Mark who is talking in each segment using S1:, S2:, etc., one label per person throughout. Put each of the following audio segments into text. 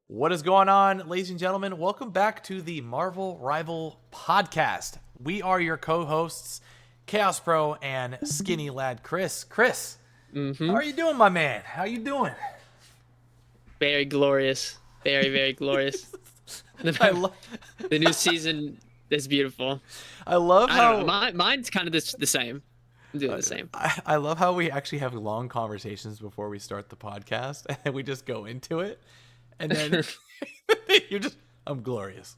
S1: What is going on, ladies and gentlemen? Welcome back to the Marvel Rival Podcast. We are your co-hosts, Chaos Pro and Skinny Lad Chris. Chris, how
S2: Mm-hmm.
S1: are you doing, my man? How you doing?
S2: Very glorious. Very, very glorious.
S1: I
S2: The
S1: love,
S2: new season is beautiful.
S1: I love
S2: I don't know.
S1: how
S2: Mine's kind of the same. I'm doing the same.
S1: I love how we actually have long conversations before we start the podcast, and we just go into it, and then you're just, I'm glorious.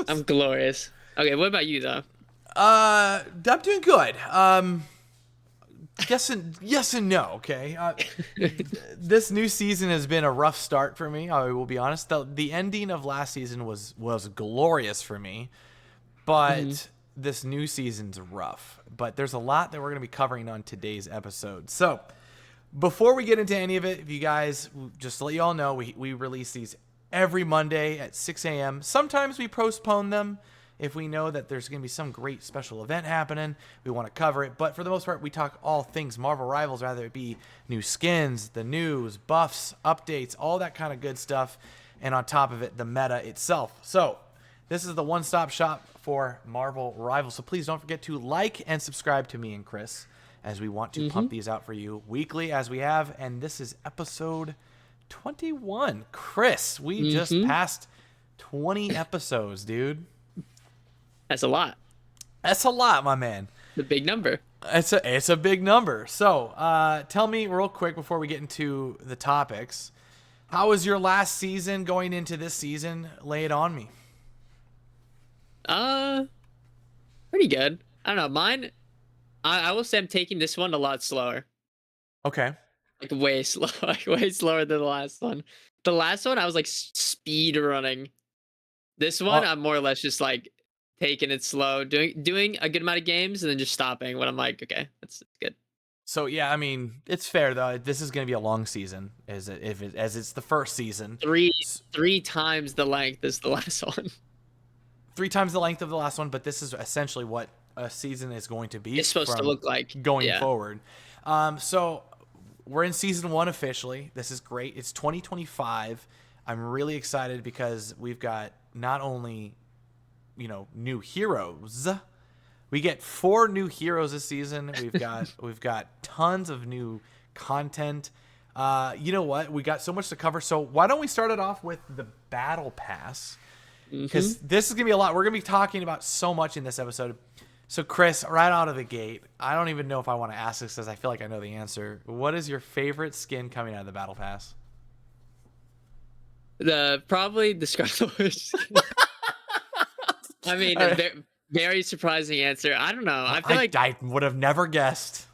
S2: I'm glorious. Okay, what about you though?
S1: I'm doing good. Yes and no. Okay. This new season has been a rough start for me. I will be honest. The ending of last season was glorious for me,
S2: Mhm.
S1: but this new season's rough. But there's a lot that we're going to be covering on today's episode. So before we get into any of it, if you guys, just to let you all know, we release these every Monday at 6 a.m. Sometimes we postpone them if we know that there's going to be some great special event happening. We want to cover it. But for the most part, we talk all things Marvel Rivals, rather it be new skins, the news, buffs, updates, all that kind of good stuff. And on top of it, the meta itself. So this is the one-stop shop for Marvel Rivals. So please don't forget to like and subscribe to me and Chris, as we want to pump these out for you weekly as we have. And this is episode 21. Chris, we just
S2: Mhm.
S1: passed 20 episodes, dude.
S2: That's a lot.
S1: That's a lot, my man.
S2: The big number.
S1: It's a big number. So tell me real quick before we get into the topics, how was your last season going into this season? Lay it on me.
S2: Uh, Pretty good. I don't know. Mine. I will say I'm taking this one a lot slower.
S1: Okay.
S2: Like way slow. Like way slower than the last one. The last one I was like speed running. This one,
S1: Oh,
S2: I'm more or less just like taking it slow, doing a good amount of games, and then just stopping when I'm like, okay, that's good.
S1: so yeah, I mean, it's fair though. This is going to be a long season, as it's the first season.
S2: Three
S1: S-
S2: three times the length as the last one.
S1: 3 times the length of the last one, but this is essentially what a season is going to be
S2: It's supposed to
S1: from
S2: look like.
S1: going
S2: Yeah.
S1: forward. So we're in season 1 officially. This is great. It's 2025. I'm really excited because we've got not only new heroes. We get 4 new heroes this season. We've got tons of new content. You know what? We got so much to cover. So why don't we start it off with the battle pass?
S2: Hmm.
S1: Because this is gonna be a lot. We're gonna be talking about so much in this episode. So Chris, right out of the gate, I don't even know if I want to ask this because I feel like I know the answer. What is your favorite skin coming out of the battle pass?
S2: The probably the Scarlet Witch. I mean,
S1: All
S2: a
S1: right.
S2: very surprising answer. I don't know. I feel
S1: I,
S2: like
S1: I would have never guessed.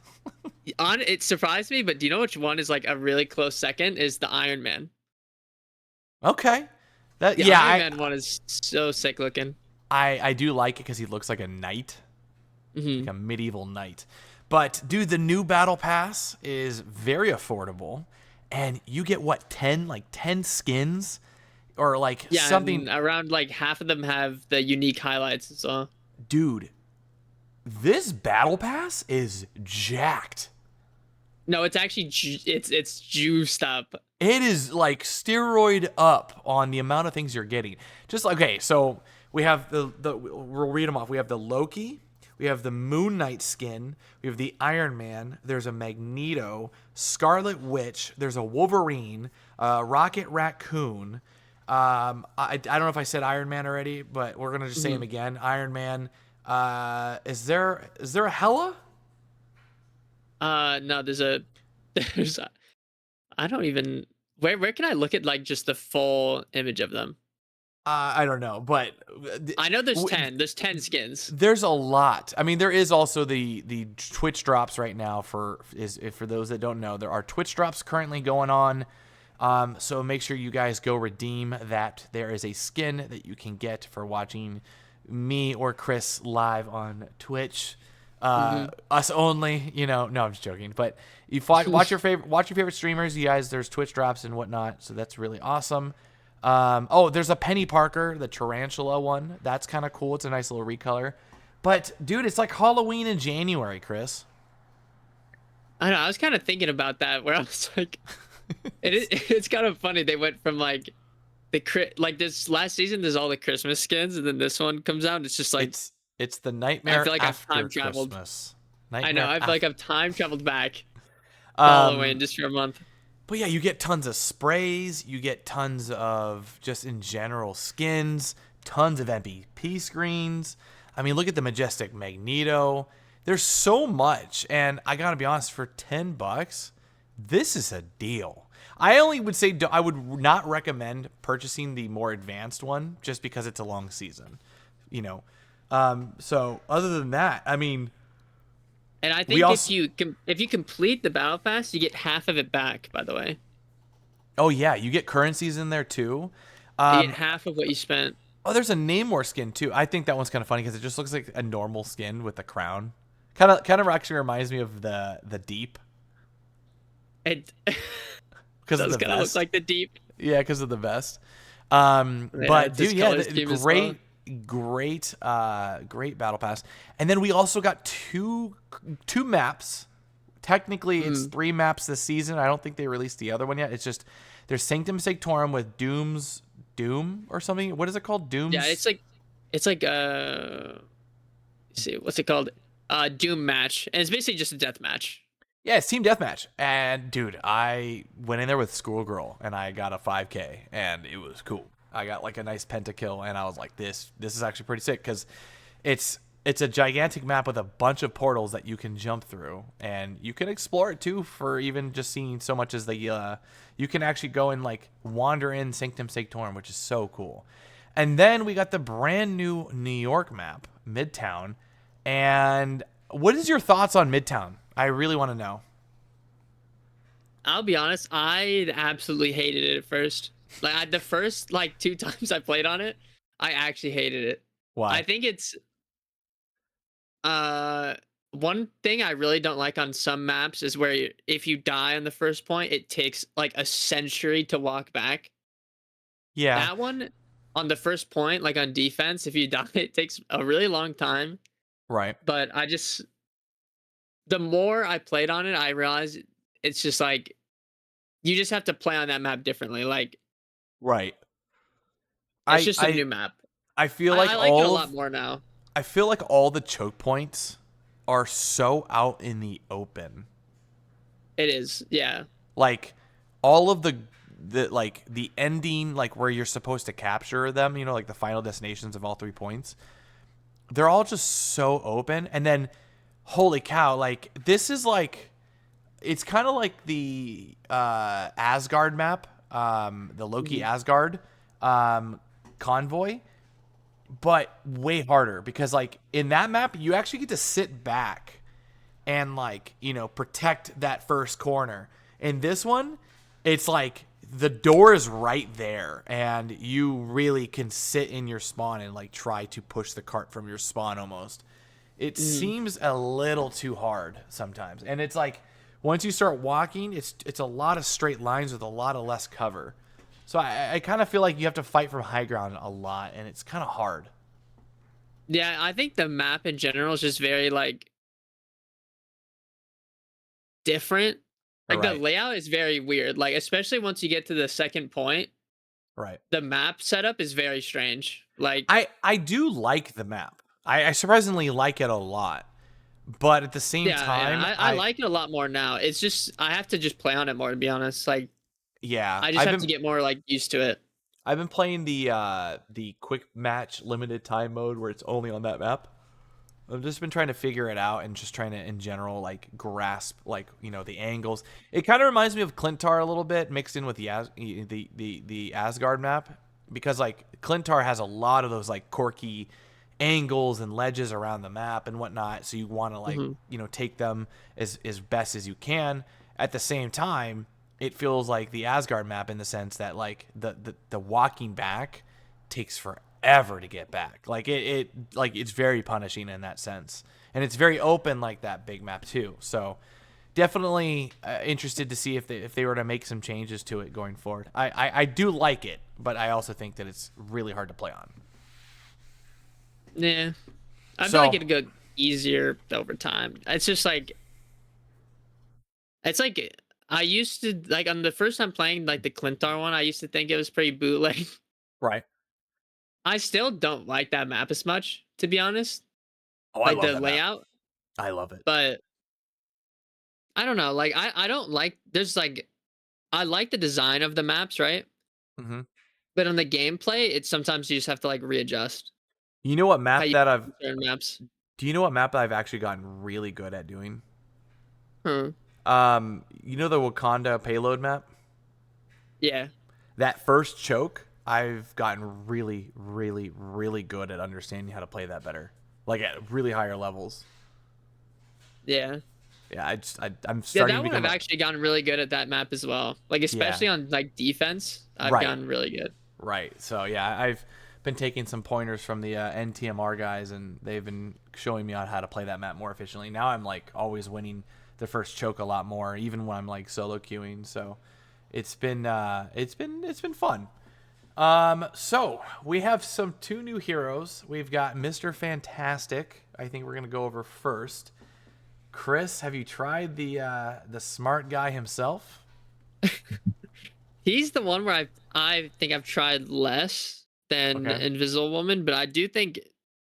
S2: on it surprised me, but do you know which one is like a really close second? Is the Iron Man.
S1: Okay, that
S2: The
S1: yeah,
S2: Iron Man one is so sick looking.
S1: I do like it because he looks like a knight, like
S2: Hmm.
S1: a medieval knight. But dude, the new battle pass is very affordable, and you get what 10 skins or like
S2: Yeah,
S1: something.
S2: and around like half of them have the unique highlights. So
S1: Dude, this battle pass is jacked.
S2: no, it's actually it's juiced up.
S1: It is like steroid up on the amount of things you're getting. Just like, okay, so we have we'll read them off. We have the Loki, we have the Moon Knight skin, we have the Iron Man, there's a Magneto, Scarlet Witch, there's a Wolverine, Rocket Raccoon. I don't know if I said Iron Man already, but we're gonna just say him
S2: Mhm.
S1: again. Iron Man. Is there a Hela?
S2: No, there's a, I don't even where can I look at like just the full image of them?
S1: I don't know, but
S2: I know there's
S1: w-
S2: 10. There's 10 skins.
S1: there's a lot. I mean, there is also the Twitch drops right now for those that don't know. There are Twitch drops currently going on. So make sure you guys go redeem that. There is a skin that you can get for watching me or Chris live on Twitch.
S2: Hmm.
S1: Us only, no, I'm just joking. But watch your favorite streamers, you guys. There's Twitch drops and whatnot, so that's really awesome. Oh, there's a Penny Parker, the Tarantula one. That's kind of cool. It's a nice little recolor. But dude, it's like Halloween in January, Chris.
S2: I know. I was kind of thinking about that, where I was like, it's kind of funny. They went from like like this last season, there's all the Christmas skins, and then this one comes out, and it's just like
S1: It's the
S2: I
S1: nightmare
S2: feel like I've
S1: after
S2: time traveled.
S1: Christmas.
S2: I know.
S1: Nightmare
S2: I feel like
S1: after.
S2: I've time traveled back to Halloween
S1: Um,
S2: just for a month.
S1: but yeah, you get tons of sprays. You get tons of just in general skins. Tons of MVP screens. I mean, look at the majestic Magneto. There's so much, and I gotta be honest. For $10, this is a deal. I only would say I would not recommend purchasing the more advanced one just because it's a long season. You know, so other than that, I mean,
S2: And I
S1: we
S2: think
S1: also.
S2: if you complete the battle pass, you get half of it back. By the way,
S1: Oh yeah, you get currencies in there too.
S2: you get
S1: Um,
S2: half of what you spent.
S1: oh, there's a Namor skin too. I think that one's kind of funny because it just looks like a normal skin with a crown. Kind of actually reminds me of the Deep
S2: It
S1: because of
S2: does
S1: the
S2: kind of look
S1: vest.
S2: like the deep.
S1: Yeah, because of the vest.
S2: Yeah,
S1: But
S2: it's his
S1: dude, yeah,
S2: color scheme as well.
S1: great battle pass. And then we also got two maps. Technically, it's
S2: Mm.
S1: three maps this season. I don't think they released the other one yet. It's just there's Sanctum Sanctorum with Doom or something. What is it called?
S2: Yeah,
S1: Doom's.
S2: it's like let's see what's it called? Doom match, and it's basically just a death match.
S1: Yeah, it's team deathmatch. And dude, I went in there with Schoolgirl and I got a 5K and it was cool. I got like a nice pentakill and I was like, this is actually pretty sick because it's a gigantic map with a bunch of portals that you can jump through and you can explore it too for even just seeing so much as the you can actually go and like wander in Sanctum Sanctorum, which is so cool. And then we got the brand new New York map, Midtown. And what is your thoughts on Midtown? I really want to know.
S2: I'll be honest, I absolutely hated it at first. Like the first like two times I played on it, I actually hated it. I
S1: Why?
S2: think it's uh one thing I really don't like on some maps is where if you die on the first point, it takes like a century to walk back.
S1: Yeah,
S2: That one on the first point, like on defense, if you die, it takes a really long time.
S1: right,
S2: But the more I played on it, I realized it's just like you just have to play on that map differently. Like
S1: right.
S2: it's
S1: I
S2: just a
S1: I
S2: new map.
S1: I feel
S2: I
S1: like
S2: like it a lot more now.
S1: I feel like all the choke points are so out in the open.
S2: It is, yeah.
S1: Like all of the like the ending like where you're supposed to capture them, you know, like the final destinations of all 3 points. They're all just so open and then holy cow, like this is like it's kind of like the Asgard map, the Loki
S2: Mhm.
S1: Asgard convoy, but way harder because like in that map you actually get to sit back and like protect that first corner. In this one, it's like the door is right there and you really can sit in your spawn and like try to push the cart from your spawn almost. It
S2: Mhm.
S1: seems a little too hard sometimes. And it's like once you start walking, it's a lot of straight lines with a lot of less cover. So I kind of feel like you have to fight from high ground a lot and it's kind of hard.
S2: Yeah, I think the map in general is just very like different.
S1: All
S2: Like the
S1: right.
S2: layout is very weird. Like especially once you get to the second point,
S1: Right.
S2: the map setup is very strange. Like
S1: I do like the map. I surprisingly like it a lot. But at the same
S2: yeah,
S1: time,
S2: I like it a lot more now. It's just I have to just play on it more to be honest. Like
S1: yeah,
S2: I just have to get more like used to it.
S1: I've been playing the quick match limited time mode where it's only on that map. I've just been trying to figure it out and just trying to in general like grasp like the angles. It kind of reminds me of Clintar a little bit mixed in with the Asgard map because like Clintar has a lot of those like quirky angles and ledges around the map and whatnot. So you want to like
S2: Mhm.
S1: take them as best as you can. At the same time, it feels like the Asgard map in the sense that like the walking back takes forever to get back. Like it like it's very punishing in that sense, and it's very open like that big map too. So definitely interested to see if they were to make some changes to it going forward. I do like it, but I also think that it's really hard to play on.
S2: Yeah. I feel like
S1: So
S2: it'd go easier over time. It's like I used to like on the first time playing like the Clintar one, I used to think it was pretty bootleg.
S1: Right.
S2: I still don't like that map as much, to be honest.
S1: Oh, I
S2: Like
S1: love
S2: the
S1: that map.
S2: layout,
S1: I love it.
S2: but I don't know. Like I don't like. There's like I like the design of the maps, right?
S1: Hmm.
S2: But on the gameplay, it's sometimes you just have to like readjust
S1: You know what
S2: how
S1: map
S2: you
S1: that I've?
S2: do certain maps.
S1: Do you know what map that I've actually gotten really good at doing?
S2: Huh.
S1: You know the Wakanda payload map?
S2: Yeah.
S1: That first choke, I've gotten really, really, really good at understanding how to play that better, like at really higher levels.
S2: Yeah.
S1: Yeah, I'm
S2: Yeah,
S1: starting to
S2: that one I've
S1: become a
S2: actually gotten really good at that map as well. Like
S1: yeah,
S2: especially on like defense, I've
S1: right,
S2: gotten really good.
S1: right. So yeah, I've been taking some pointers from the NTMR guys, and they've been showing me on how to play that map more efficiently. Now I'm like always winning the first choke a lot more, even when I'm like solo queuing. So it's been fun. So we have some two new heroes. We've got Mr. Fantastic. I think we're gonna go over first. Chris, have you tried the smart guy himself?
S2: He's the one where I think I've tried less than
S1: Okay.
S2: Invisible Woman, but I do think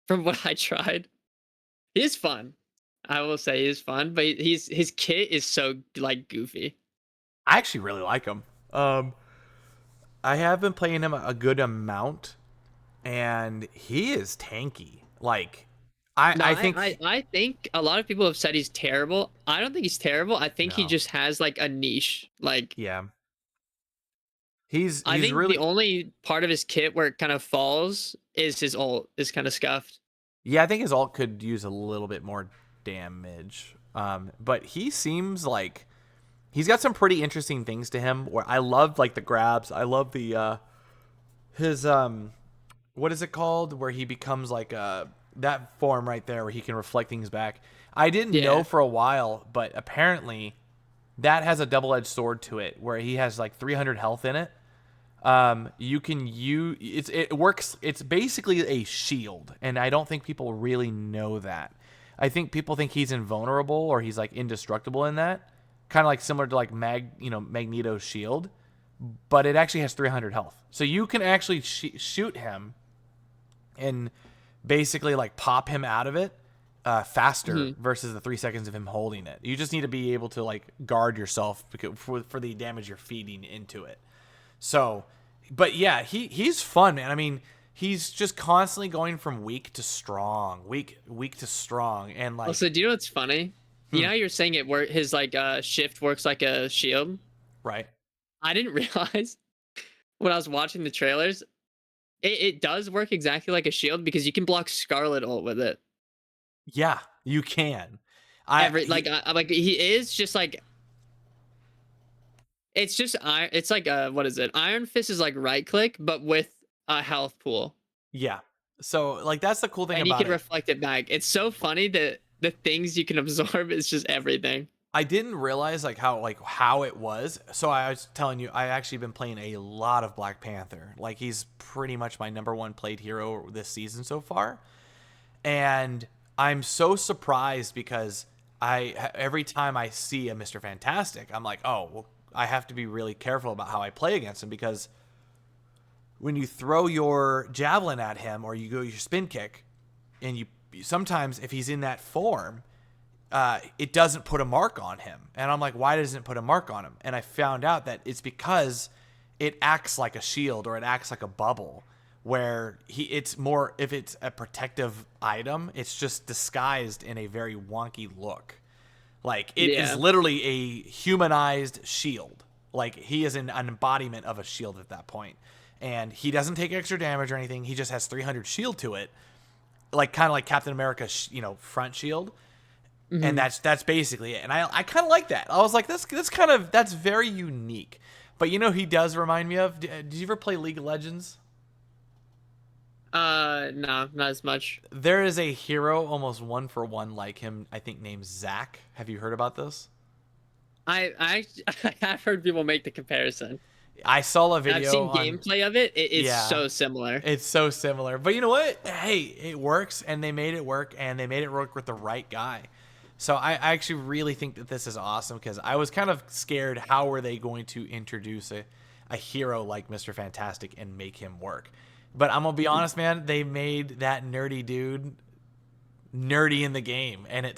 S2: from what I tried, he's fun. I will say he's fun, but his kit is so like goofy.
S1: I actually really like him. Um, I have been playing him a good amount, and he is tanky. Like, I
S2: No,
S1: I
S2: I,
S1: think
S2: I I think a lot of people have said he's terrible. I don't think he's terrible. I think he
S1: no,
S2: just has like a niche. Like
S1: yeah, he's
S2: I
S1: he's
S2: think the
S1: really
S2: only part of his kit where it kind of falls is his ult is kind of scuffed.
S1: yeah. I think his ult could use a little bit more damage. But he seems like he's got some pretty interesting things to him. Where I love like the grabs. I love the his what is it called where he becomes like that form right there where he can reflect things back. I didn't know
S2: Yeah.
S1: for a while, but apparently that has a double-edged sword to it where he has like 300 health in it. You can use it works. It's basically a shield, and I don't think people really know that. I think people think he's invulnerable or he's like indestructible in that, kind of like similar to like Magneto's shield, but it actually has 300 health, so you can actually shoot him and basically like pop him out of it faster
S2: Mhm.
S1: versus the 3 seconds of him holding it. You just need to be able to like guard yourself for the damage you're feeding into it. So, but yeah, he's fun, man. I mean, he's just constantly going from weak to strong, weak to strong, and like,
S2: Also, do you know what's funny? You know how you're saying it where his like shift works like a shield?
S1: right?
S2: I didn't realize when I was watching the trailers, it does work exactly like a shield because you can block Scarlet ult with it.
S1: Yeah, you can. I
S2: Every
S1: he,
S2: like he is just like it's just iron. It's like what is it? Iron Fist is like right click, but with a health pool,
S1: yeah. So like that's the cool thing
S2: and you
S1: about
S2: can
S1: it.
S2: reflect it back. It's so funny that the things you can absorb is just everything.
S1: I didn't realize like how it was. So I was telling you, I actually been playing a lot of Black Panther. Like he's pretty much my number one played hero this season so far. And I'm so surprised because I every time I see a Mr. Fantastic, I'm like, oh, well, I have to be really careful about how I play against him because when you throw your javelin at him or you go your spin kick, and you sometimes if he's in that form, it doesn't put a mark on him. And I'm like, why doesn't it put a mark on him? And I found out that it's because it acts like a shield or it acts like a bubble where it's more if it's a protective item, it's just disguised in a very wonky look. Like it is
S2: Yeah,
S1: literally a humanized shield. Like he is an embodiment of a shield at that point. And he doesn't take extra damage or anything. He just has 300 shield to it, like kind of like Captain America's, front shield, and
S2: hmm
S1: that's basically it. And I kind of like that. I was like, that's very unique. But he does remind me of. Did you ever play League of Legends?
S2: no, not as much.
S1: There is a hero almost one for one like him. I think named Zach. Have you heard about this?
S2: I have heard people make the comparison.
S1: I saw a
S2: I've
S1: video
S2: seen
S1: on.
S2: gameplay of it. It is
S1: Yeah,
S2: so similar.
S1: it's so similar. But you know what? Hey, it works, and they made it work, and they made it work with the right guy. So I actually really think that this is awesome because I was kind of scared. How were they going to introduce it? a hero like Mr. Fantastic and make him work. But I'm gonna be honest, man, they made that nerdy dude nerdy in the game, and it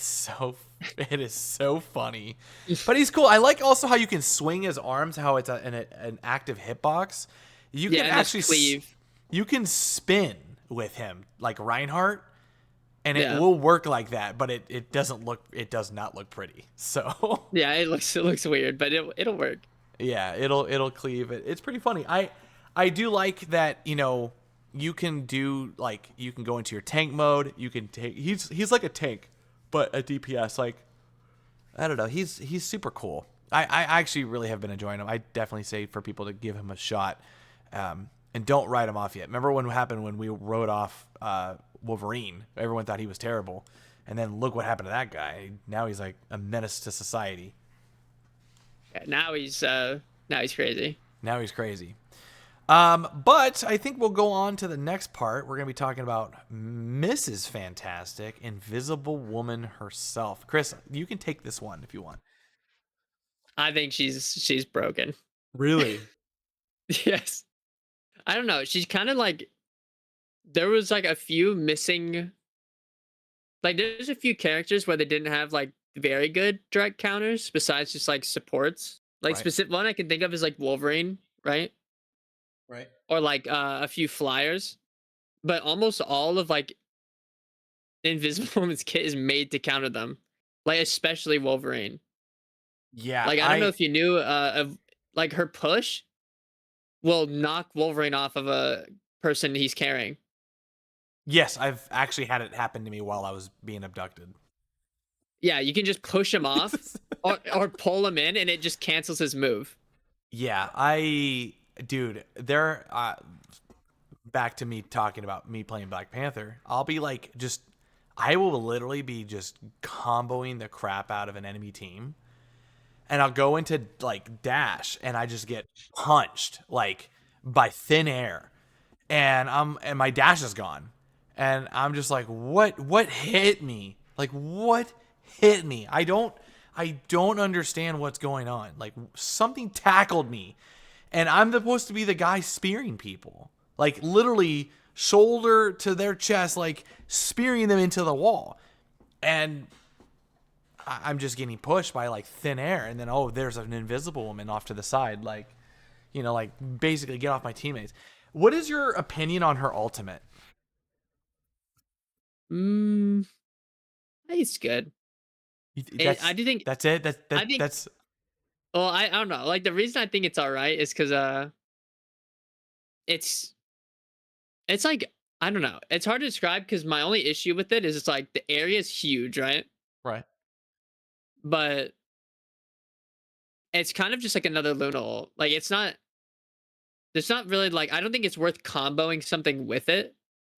S1: is so funny. But he's cool. I like also how you can swing his arms, how it's an active hitbox. You
S2: Yeah,
S1: can
S2: and his
S1: actually
S2: cleave.
S1: you can spin with him like Reinhardt, and it
S2: Yeah.
S1: will work like that, but it does not look pretty. So
S2: Yeah, it looks weird, but it'll work.
S1: yeah, it'll cleave it. It's pretty funny. I do like that, you can do like you can go into your tank mode. You can take he's like a tank, but a DPS. Like I don't know, he's super cool. I actually really have been enjoying him. I definitely say for people to give him a shot, and don't write him off yet. Remember what happened when we wrote off Wolverine? Everyone thought he was terrible, and then look what happened to that guy. Now he's like a menace to society.
S2: Yeah, now he's crazy.
S1: Now he's crazy. But I think we'll go on to the next part. We're going to be talking about Mrs. Fantastic, Invisible Woman herself. Chris, you can take this one if you want.
S2: I think she's broken.
S1: Really?
S2: Yes. I don't know. She's kind of like there was like a few missing. Like there's a few characters where they didn't have like very good direct counters besides just like supports. Like
S1: Right.
S2: specific one I can think of is like Wolverine, right?
S1: Right.
S2: Or like a few flyers. But almost all of like Invisible Woman's kit is made to counter them. Like especially Wolverine.
S1: Yeah,
S2: Like I don't know if you knew of like her push will knock Wolverine off of a person he's carrying.
S1: yes, I've actually had it happen to me while I was being abducted.
S2: Yeah, you can just push him off or pull him in and it just cancels his move.
S1: Yeah, dude, back to me talking about me playing Black Panther. I'll be like, I will literally be just comboing the crap out of an enemy team, and I'll go into like dash, and I just get punched like by thin air, and my dash is gone, and I'm just like, what hit me? Like what hit me? I don't understand what's going on. Like something tackled me, and I'm supposed to be the guy spearing people, like literally shoulder to their chest, like spearing them into the wall, and I'm just getting pushed by like thin air, and then there's an invisible woman off to the side, like like basically get off my teammates. What is your opinion on her ultimate?
S2: Mm, I think it's good. I
S1: That's
S2: do think
S1: that's it.
S2: I think
S1: That's
S2: well, I don't know. Like the reason I think it's all right is because it's it's like I don't know. It's hard to describe because my only issue with it is it's like the area is huge, right?
S1: right.
S2: But it's kind of just like another Luna ult. Like it's not. There's not really like I don't think it's worth comboing something with it.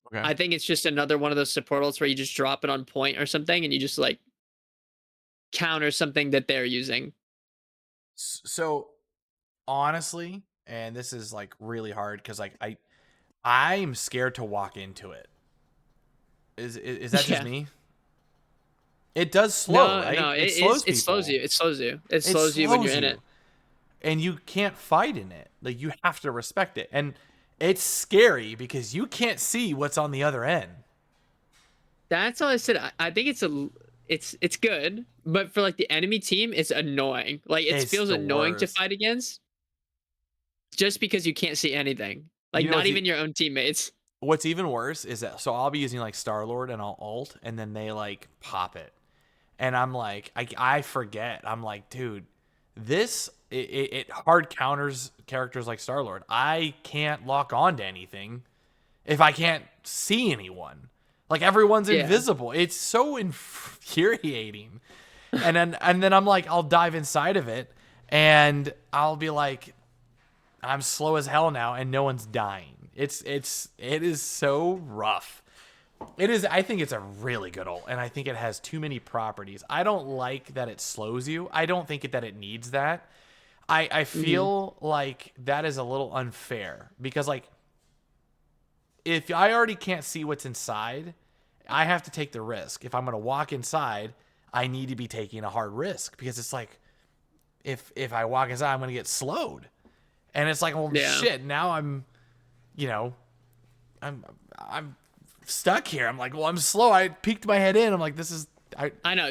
S1: Okay.
S2: I think it's just another one of those support ults where you just drop it on point or something and you just like counter something that they're using.
S1: So honestly, and this is like really hard because like I'm scared to walk into it. Is that just
S2: Yeah.
S1: me? It does slow,
S2: No,
S1: right?
S2: no,
S1: It slows
S2: it slows
S1: people.
S2: you. It slows you. It
S1: It
S2: slows you when you're
S1: slows
S2: in it.
S1: you, and you can't fight in it. Like you have to respect it, and it's scary because you can't see what's on the other end.
S2: That's all I said. I think it's good, but for like the enemy team, it's annoying. Like it
S1: It's
S2: feels
S1: the
S2: annoying to
S1: worst.
S2: fight against just because you can't see anything. Like
S1: You know
S2: not even your own teammates.
S1: what's even worse is that I'll be using like Star Lord and I'll ult, and then they like pop it, and I'm like I forget. I'm like, dude, it hard counters characters like Star Lord. I can't lock on to anything if I can't see anyone. Like everyone's
S2: Yeah.
S1: invisible. It's so infuriating. And then I'm like, I'll dive inside of it, and I'll be like, I'm slow as hell now, and no one's dying. It is so rough. It is. I think it's a really good ult, and I think it has too many properties. I don't like that it slows you. I don't think that it needs that. I feel like that is a little unfair because like if I already can't see what's inside, I have to take the risk. If I'm going to walk inside, I need to be taking a hard risk because it's like if I walk inside, I'm going to get slowed. And it's like, well,
S2: Yeah.
S1: shit. Now I'm, you know, I'm stuck here. I'm like, well, I'm slow. I peeked my head in. I'm like, this is
S2: I know.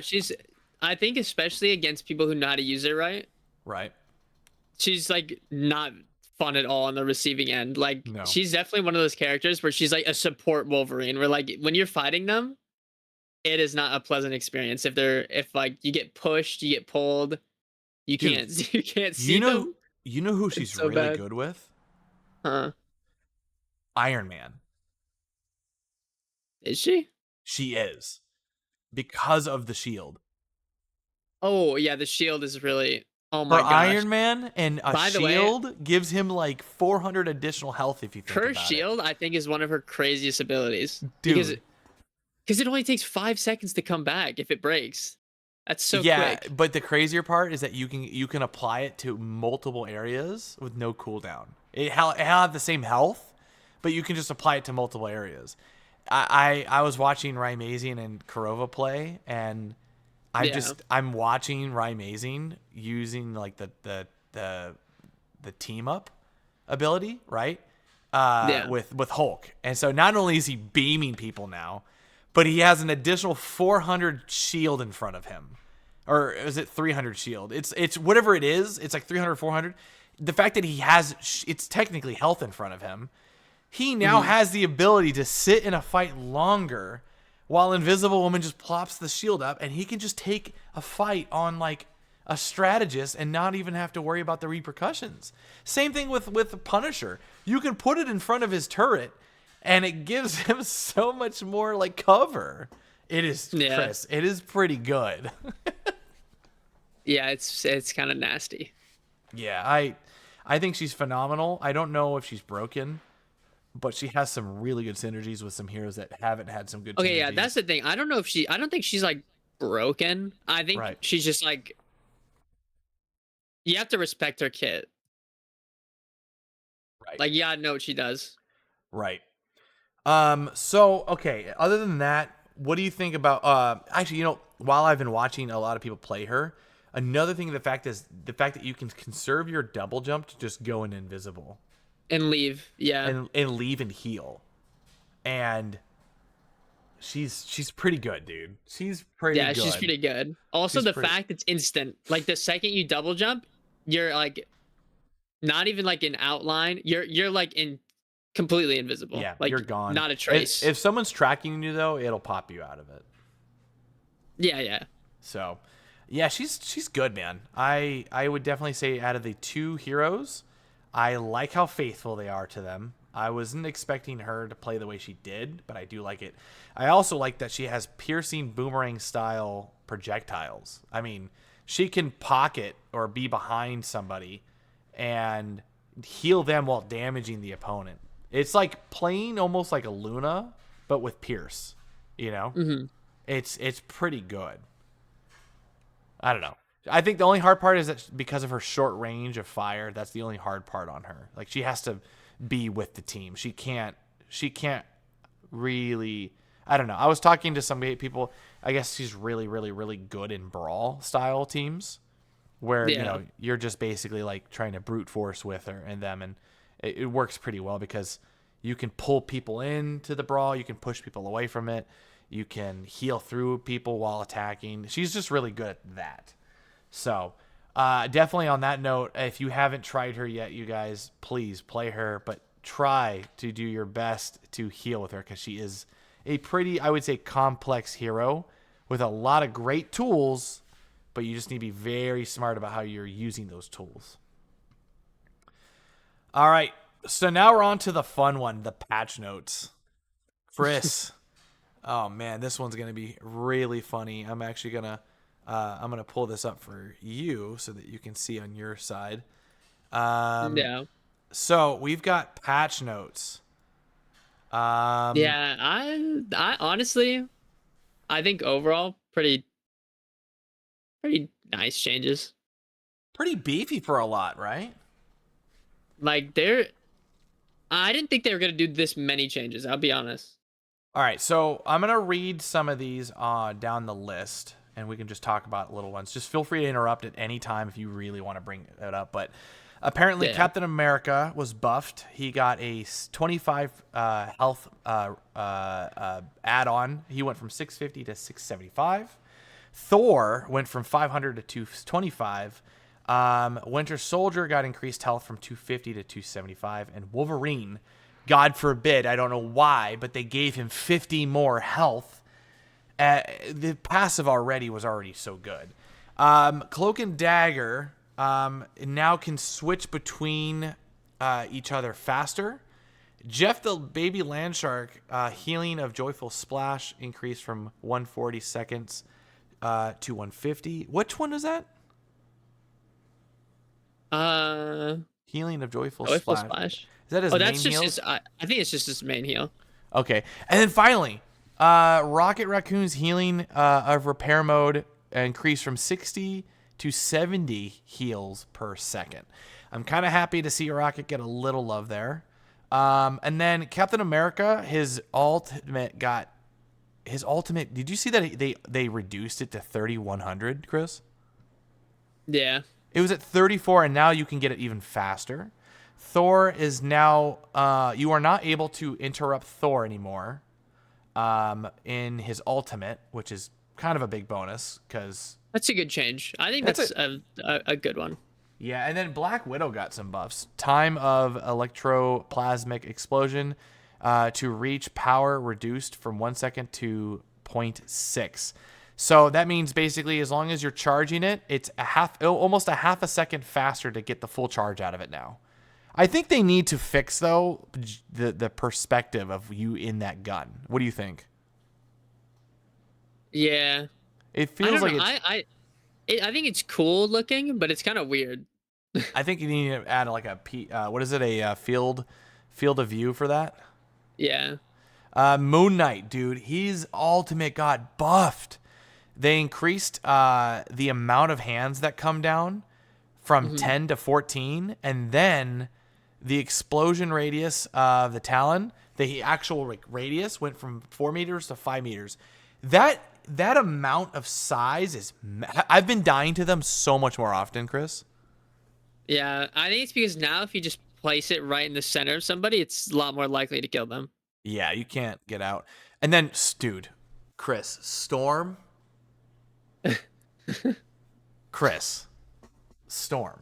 S2: I think especially against people who know how to use it right,
S1: right.
S2: she's like not fun at all on the receiving end. Like
S1: No,
S2: she's definitely one of those characters where she's like a support Wolverine, where like when you're fighting them, it is not a pleasant experience. If like you get pushed, you get pulled, you
S1: dude.
S2: can't you can't
S1: You
S2: see
S1: know,
S2: them.
S1: you know who
S2: It's
S1: she's
S2: so
S1: really
S2: bad.
S1: good with?
S2: Huh?
S1: Iron Man.
S2: Is she?
S1: She is because of the shield.
S2: Oh yeah, the shield is really. Oh
S1: Her
S2: my gosh.
S1: Iron Man and a
S2: By the way,
S1: shield gives him like 400 additional health if you think
S2: her
S1: about it.
S2: shield I think is one of her craziest abilities because
S1: Dude.
S2: it only takes 5 seconds to come back if it breaks. That's so
S1: Yeah,
S2: quick.
S1: but the crazier part is that you can apply it to multiple areas with no cooldown. It have the same health, but you can just apply it to multiple areas. I was watching Rymazine and Kurova play, and
S2: Yeah.
S1: I'm watching Rymazine using like the team up ability, right?
S2: Yeah.
S1: With Hulk. And so not only is he beaming people now, but he has an additional 400 shield in front of him. Or is it 300 shield? It's whatever it is. It's like 300, 400. The fact that he has it's technically health in front of him. He now
S2: Mhm.
S1: has the ability to sit in a fight longer while Invisible Woman just plops the shield up, and he can just take a fight on like a strategist and not even have to worry about the repercussions. Same thing with Punisher. You can put it in front of his turret, and it gives him so much more like cover. It is,
S2: Yeah.
S1: Chris. It is pretty good.
S2: Yeah, it's kind of nasty.
S1: Yeah, I think she's phenomenal. I don't know if she's broken, but she has some really good synergies with some heroes that haven't had some good
S2: Okay, yeah, that's
S1: synergies.
S2: the thing. I don't think she's like broken. I think
S1: Right.
S2: she's just like you have to respect her kit.
S1: Right.
S2: Like, yeah, I know what she does.
S1: Right. So okay, other than that, what do you think about actually, while I've been watching a lot of people play her, another thing the fact that you can conserve your double jump to just go in invisible
S2: And leave. Yeah.
S1: and leave and heal. And she's pretty good, dude. She's pretty
S2: Yeah, she's
S1: good.
S2: pretty good. Also,
S1: She's
S2: the
S1: pretty
S2: fact it's instant. Like the second you double jump, you're like not even like in outline. You're like in completely invisible.
S1: Yeah, you're
S2: Like
S1: gone.
S2: not a trace.
S1: If someone's tracking you though, it'll pop you out of it.
S2: Yeah, yeah.
S1: So, yeah, she's good, man. I would definitely say out of the two heroes, I like how faithful they are to them. I wasn't expecting her to play the way she did, but I do like it. I also like that she has piercing boomerang style projectiles. I mean, she can pocket or be behind somebody and heal them while damaging the opponent. It's like playing almost like a Luna, but with Pierce. You know,
S2: Hmm.
S1: it's pretty good. I don't know. I think the only hard part is that because of her short range of fire, that's the only hard part on her. Like she has to be with the team. She can't really I don't know. I was talking to some people. I guess she's really really really good in brawl style teams where,
S2: Yeah.
S1: you're just basically like trying to brute force with her and them, and it works pretty well because you can pull people into the brawl, you can push people away from it, you can heal through people while attacking. She's just really good at that. So, definitely on that note, if you haven't tried her yet, you guys, please play her, but try to do your best to heal with her because she is a pretty, I would say, complex hero with a lot of great tools, but you just need to be very smart about how you're using those tools. All right, so now we're on to the fun one, the patch notes. Chris, oh man, this one's gonna be really funny. I'm gonna pull this up for you so that you can see on your side. Um,
S2: Yeah.
S1: so we've got patch notes. Um,
S2: Yeah. I honestly I think overall pretty nice changes.
S1: pretty beefy for a lot, right?
S2: Like I didn't think they were gonna do this many changes, I'll be honest.
S1: All right, so I'm gonna read some of these down the list, and we can just talk about little ones. Just feel free to interrupt at any time if you really want to bring it up. But Apparently,
S2: Yeah.
S1: Captain America was buffed. He got a 25 health add-on. He went from 650 to 675. Thor went from 500 to 225. Winter Soldier got increased health from 250 to 275. And Wolverine, God forbid, I don't know why, but they gave him 50 more health. The passive was already so good. Cloak and Dagger now can switch between each other faster. Jeff the Baby Landshark, healing of Joyful Splash increased from 140 seconds to 150. Which one is that? Healing of Joyful
S2: Joyful
S1: Splash.
S2: Splash.
S1: Is that his
S2: Oh,
S1: main
S2: that's just
S1: heals?
S2: his. I think it's just his main heal.
S1: Okay. And then finally, Rocket Raccoon's healing of repair mode increased from 60 to 70 heals per second. I'm kind of happy to see Rocket get a little love there. And then Captain America, his ultimate, did you see that they reduced it to 3,100, Chris?
S2: Yeah.
S1: It was at 34, and now you can get it even faster. Thor is now, you are not able to interrupt Thor anymore in his ultimate, which is kind of a big bonus because
S2: That's a good change. I think that's a good one.
S1: yeah. And then Black Widow got some buffs. Time of electroplasmic explosion to reach power reduced from 1 second to 0.6. So that means basically as long as you're charging it, it's almost a half a second faster to get the full charge out of it now. I think they need to fix, though, the perspective of you in that gun. What do you think?
S2: Yeah.
S1: It
S2: I
S1: feels
S2: don't
S1: like
S2: know. I think it's cool looking, but it's kind of weird.
S1: I think you need to add like what is it? A field of view for that?
S2: Yeah.
S1: Moon Knight, dude, his ultimate got buffed. They increased the amount of hands that come down from 10 to 14, and then the explosion radius of the Talon, the actual radius went from 4 meters to 5 meters. That amount of size is... I've been dying to them so much more often, Chris.
S2: Yeah. I think it's because now if you just place it right in the center of somebody, it's a lot more likely to kill them.
S1: Yeah, you can't get out. And then, dude, Chris, Storm. Chris, Storm.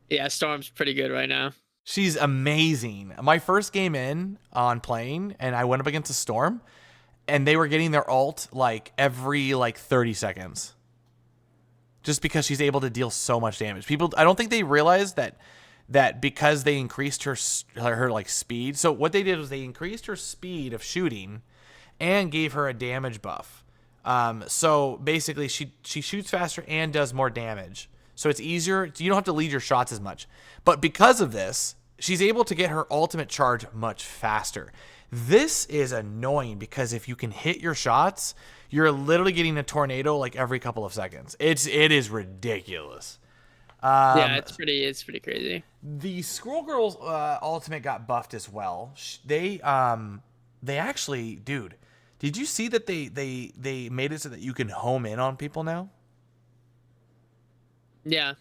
S2: Yeah, Storm's pretty good right now.
S1: She's amazing. My first game in on playing, and I went up against a Storm, and they were getting their ult like every 30 seconds. Just because she's able to deal so much damage. People, I don't think they realized that because they increased her speed. So what they did was they increased her speed of shooting and gave her a damage buff. So basically she shoots faster and does more damage. So it's easier. You don't have to lead your shots as much. But because of this, she's able to get her ultimate charge much faster. This is annoying because if you can hit your shots, you're literally getting a tornado like every couple of seconds. It is ridiculous.
S2: Yeah, it's pretty crazy.
S1: The Squirrel Girls ultimate got buffed as well. They actually, dude, did you see that they made it so that you can home in on people now?
S2: Yeah.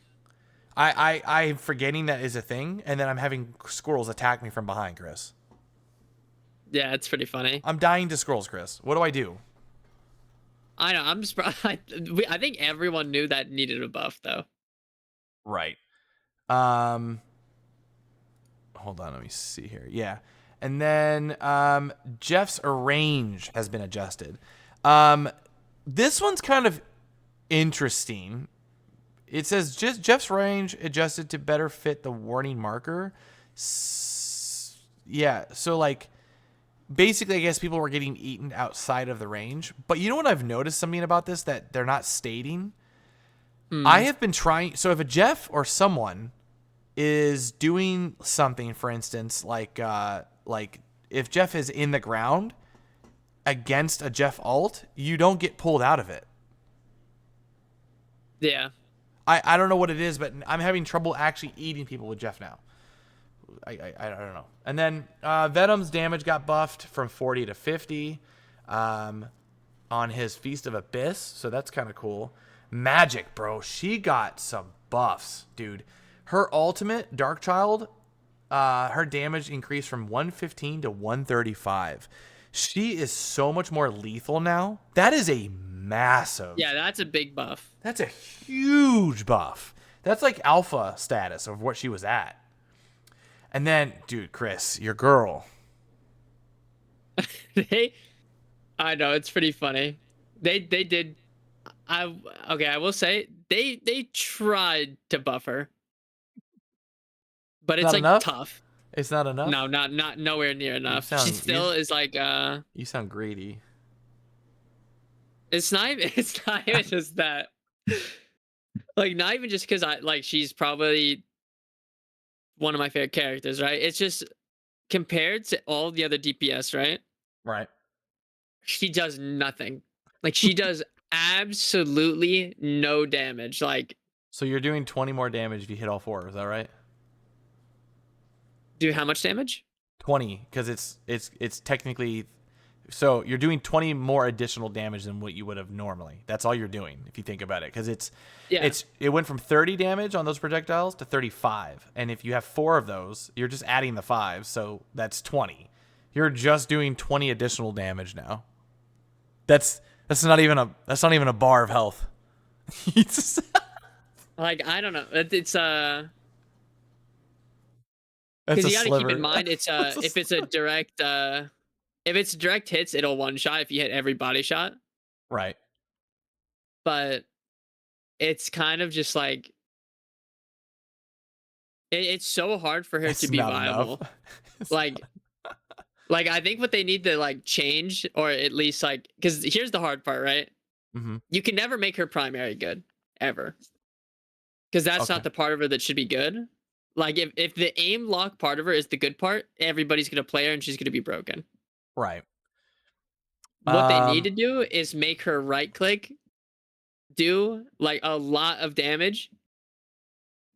S1: I'm forgetting that is a thing, and then I'm having squirrels attack me from behind, Chris.
S2: Yeah, it's pretty funny.
S1: I'm dying to squirrels, Chris. What do I do?
S2: I know. I'm surprised. I think everyone knew that needed a buff, though.
S1: Right. Hold on, let me see here. Yeah. And then Jeff's range has been adjusted. This one's kind of interesting. It says just Jeff's range adjusted to better fit the warning marker. Yeah, so like basically I guess people were getting eaten outside of the range. But you know what I've noticed something about this that they're not stating? I have been trying. So if a Jeff or someone is doing something, for instance, like if Jeff is in the ground against a Jeff ult, you don't get pulled out of it.
S2: Yeah.
S1: I don't know what it is, but I'm having trouble actually eating people with Jeff now. I don't know. And then Venom's damage got buffed from 40 to 50 on his Feast of Abyss, so that's kind of cool. Magic, bro, she got some buffs, dude. Her ultimate, Dark Child, her damage increased from 115 to 135. She is so much more lethal now. That is a
S2: Yeah,
S1: massive.
S2: that's a big buff.
S1: That's a huge buff. That's like alpha status of what she was at. And then, dude, Chris, your girl.
S2: They, I know it's pretty funny. They did. I okay. I will say they tried to buff her, but it's
S1: Not
S2: like
S1: enough?
S2: tough.
S1: It's not
S2: No,
S1: enough?
S2: not nowhere near
S1: You
S2: enough. She
S1: sound you,
S2: still is like
S1: you sound greedy.
S2: It's not even. It's not even just that. Like not even just because I like she's probably one of my favorite characters, right? It's just compared to all the other DPS, right?
S1: Right.
S2: She does nothing. Like she does absolutely no damage. Like,
S1: So you're doing 20 more damage if you hit all four, is that right?
S2: do how much damage?
S1: 20, because it's technically, so you're doing 20 more additional damage than what you would have normally. That's all you're doing if you think about it, because
S2: Yeah.
S1: it went from 30 damage on those projectiles to 35, and if you have four of those, you're just adding the five, so that's 20. You're just doing 20 additional damage now. That's not even a bar of health.
S2: Like I don't know. It's
S1: That's
S2: because
S1: a
S2: you got to keep in
S1: sliver.
S2: mind it's if it's a direct if it's direct hits it'll one shot if you hit every body shot.
S1: Right.
S2: But it's kind of just like it's so hard for her to
S1: It's
S2: be
S1: not enough.
S2: viable. Like like I think what they need to like change or at least like because here's the hard part, right?
S1: Mm-hmm.
S2: You can never make her primary good ever because that's
S1: Okay.
S2: not the part of her that should be good. Like if the aim lock part of her is the good part, everybody's gonna play her and she's gonna be broken.
S1: Right.
S2: What they need to
S1: Um.
S2: do is make her right click do like a lot of damage,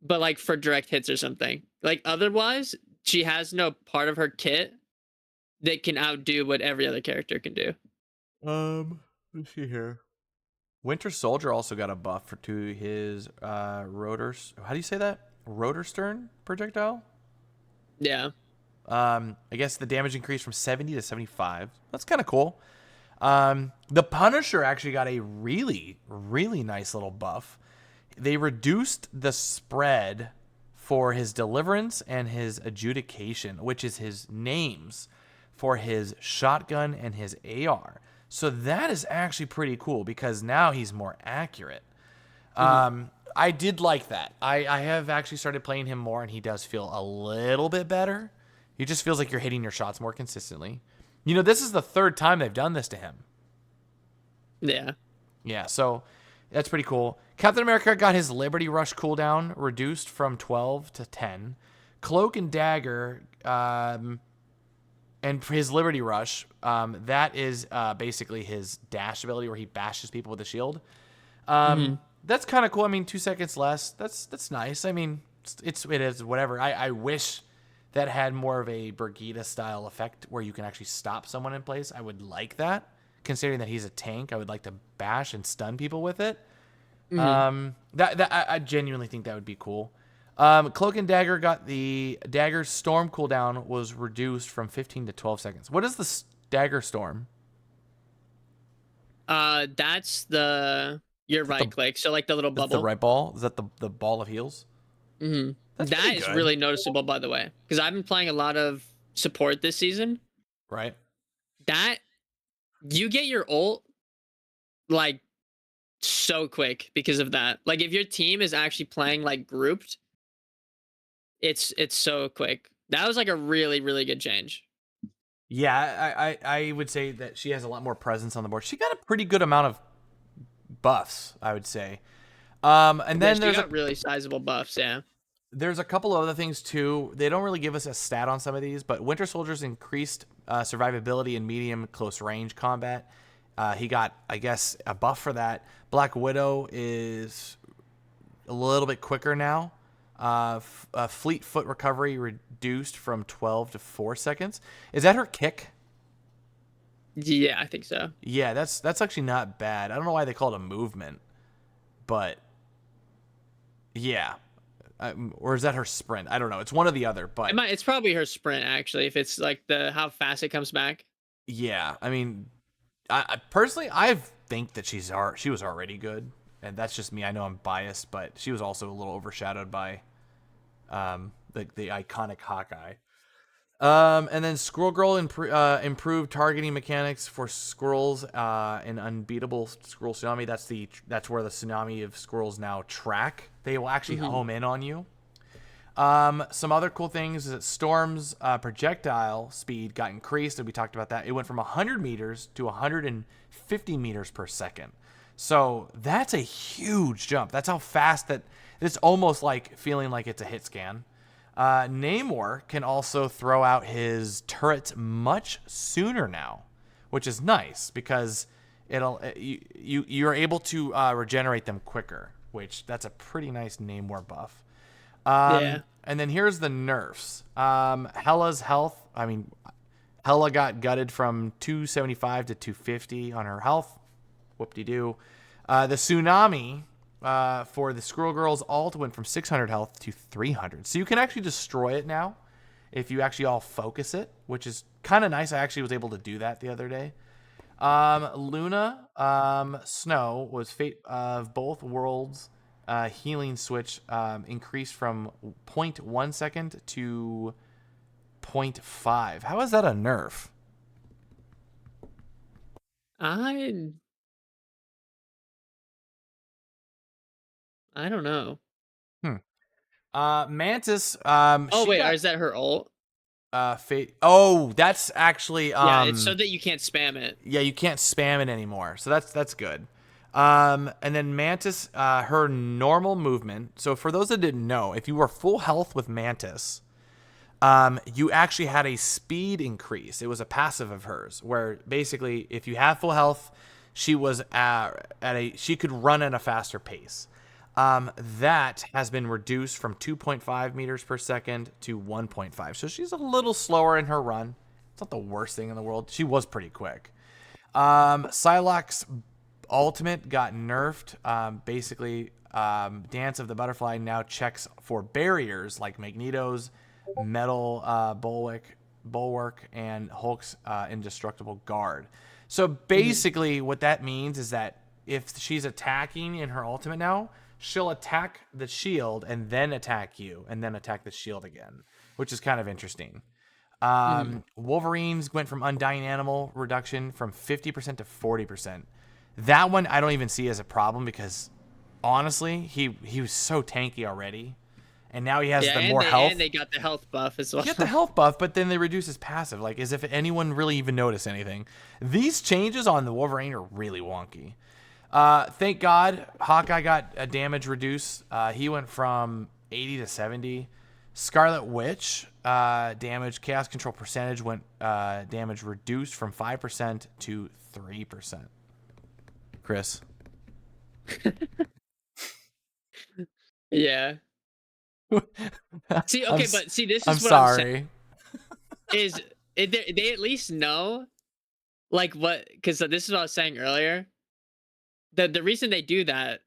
S2: but like for direct hits or something. Like otherwise, she has no part of her kit that can outdo what every other character can do.
S1: Let's see here. Winter Soldier also got a buff to his rotors. How do you say that? Rotor stern projectile.
S2: Yeah.
S1: I guess the damage increased from 70 to 75. That's kind of cool. The Punisher actually got a really, really nice little buff. They reduced the spread for his deliverance and his adjudication, which is his names for his shotgun and his AR. So that is actually pretty cool because now he's more accurate. I did like that. I have actually started playing him more, and he does feel a little bit better. He just feels like you're hitting your shots more consistently. You know, this is the third time they've done this to him.
S2: Yeah.
S1: Yeah, so that's pretty cool. Captain America got his Liberty Rush cooldown reduced from 12 to 10. Cloak and Dagger, and for his Liberty Rush, that is basically his dash ability where he bashes people with a shield. That's kind of cool. I mean, 2 seconds less. That's nice. I mean, it is whatever. I wish that had more of a Brigida style effect where you can actually stop someone in place. I would like that. Considering that he's a tank, I would like to bash and stun people with it. I genuinely think that would be cool. Cloak and Dagger got the Dagger Storm cooldown was reduced from 15 to 12 seconds. What is the Dagger Storm?
S2: That's the your
S1: Is that
S2: right click. So like the little
S1: the
S2: bubble.
S1: right ball? Is that the ball of heals? That's
S2: That
S1: pretty
S2: is
S1: good.
S2: really noticeable, by the way, because I've been playing a lot of support this season.
S1: Right?
S2: That you get your ult like so quick because of that. Like if your team is actually playing like grouped, it's so quick. That was like a really really good change.
S1: Yeah, I would say that she has a lot more presence on the board. She got a pretty good amount of buffs, I would say. And
S2: Yeah,
S1: then
S2: she got really sizable buffs. Yeah.
S1: there's a couple other things too. They don't really give us a stat on some of these, but Winter Soldier's increased survivability in medium close range combat. He got, I guess, a buff for that. Black Widow is a little bit quicker now. Fleet foot recovery reduced from 12 to 4 seconds. Is that her kick?
S2: Yeah, I think so.
S1: Yeah, that's actually not bad. I don't know why they call it a movement, but yeah. or is that her sprint? I don't know. It's one or the other, but
S2: It's probably her sprint actually. If it's like how fast it comes back.
S1: yeah, I mean, I personally, I think that she was already good, and that's just me. I know I'm biased, but she was also a little overshadowed by the iconic Hawkeye. And then Squirrel Girl improved targeting mechanics for squirrels in Unbeatable Squirrel Tsunami. That's where the tsunami of squirrels now track. They will actually home in on you. Some other cool things is that Storm's projectile speed got increased, and we talked about that. It went from 100 meters to 150 meters per second. So that's a huge jump. That's how fast that it's almost like feeling like it's a hit scan. Namor can also throw out his turrets much sooner now, which is nice because you're able to regenerate them quicker, which that's a pretty nice Namor buff.
S2: Yeah.
S1: And then here's the nerfs. Hela's health. I mean, Hela got gutted from 275 to 250 on her health. Whoop-de-doo. The tsunami for the Squirrel Girl's ult went from 600 health to 300. So you can actually destroy it now if you actually all focus it, which is kind of nice. I actually was able to do that the other day. Luna Snow was Fate of Both Worlds healing switch increased from 0.1 second to 0.5. How is that a nerf?
S2: I don't know.
S1: Mantis
S2: Oh
S1: she
S2: wait, or
S1: got
S2: is that her ult?
S1: Fate. Oh, that's actually
S2: Yeah, it's so that you can't spam it.
S1: yeah, you can't spam it anymore. So that's good. And then Mantis, her normal movement. So for those that didn't know, if you were full health with Mantis, you actually had a speed increase. It was a passive of hers, where basically if you have full health, she was she could run at a faster pace. That has been reduced from 2.5 meters per second to 1.5. So she's a little slower in her run. It's not the worst thing in the world. She was pretty quick. Psylocke's ultimate got nerfed. Basically, Dance of the Butterfly now checks for barriers like Magneto's metal bulwark and Hulk's indestructible guard. So basically, what that means is that if she's attacking in her ultimate now, she'll attack the shield and then attack you and then attack the shield again, which is kind of interesting. Wolverine's went from Undying Animal reduction from 50% to 40%. That one I don't even see as a problem because honestly, he was so tanky already. And now he has the more health.
S2: And they got the health buff as well.
S1: He got the health buff, but then they reduce his passive, like as if anyone really even noticed anything. These changes on the Wolverine are really wonky. Thank God Hawkeye got a damage reduce. He went from 80 to 70. Scarlet Witch damage chaos control percentage went damage reduced from 5% to 3%. Chris.
S2: Yeah. See, okay, but see, this is
S1: I'm
S2: what
S1: sorry.
S2: I'm saying. They at least know, like what? Because this is what I was saying earlier. The reason they do that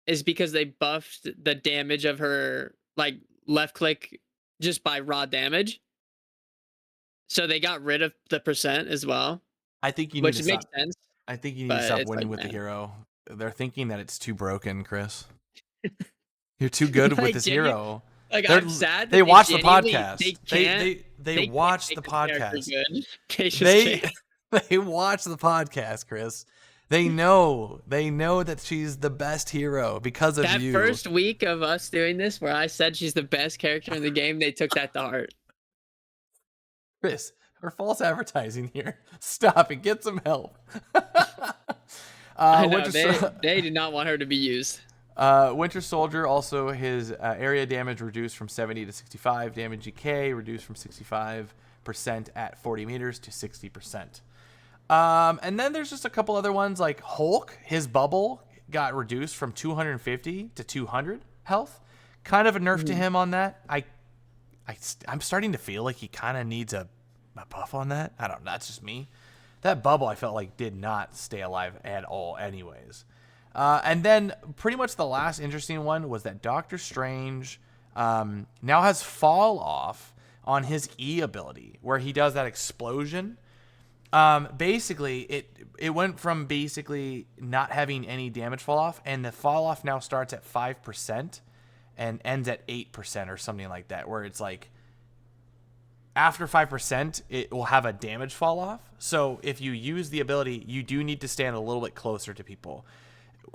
S2: is because they buffed the damage of her like left click just by raw damage. So they got rid of the percent as well.
S1: I think you need to
S2: makes
S1: stop.
S2: sense.
S1: I think you need to stop winning with the hero. They're thinking that it's too broken, Chris. You're too good with this hero.
S2: Like I'm sad.
S1: They watch the podcast.
S2: They
S1: watch the podcast. They watch the podcast, Chris. They know that she's the best hero because of you.
S2: That first week of us doing this, where I said she's the best character in the game, they took that to heart.
S1: Chris, we're false advertising here. Stop it. Get some help.
S2: I know, they did not want her to be used.
S1: Winter Soldier, also his area damage reduced from 70 to 65. Damage GK reduced from 65% at 40 meters to 60%. And then there's just a couple other ones like Hulk. His bubble got reduced from 250 to 200 health. Kind of a nerf to him on that. I'm starting to feel like he kind of needs a buff on that. I don't know. That's just me. That bubble I felt like did not stay alive at all anyways. And then pretty much the last interesting one was that Doctor Strange now has fall off on his E ability, where he does that explosion. Basically, it went from basically not having any damage fall off, and the fall off now starts at 5% and ends at 8% or something like that, where it's like after 5%, it will have a damage fall off. So if you use the ability, you do need to stand a little bit closer to people.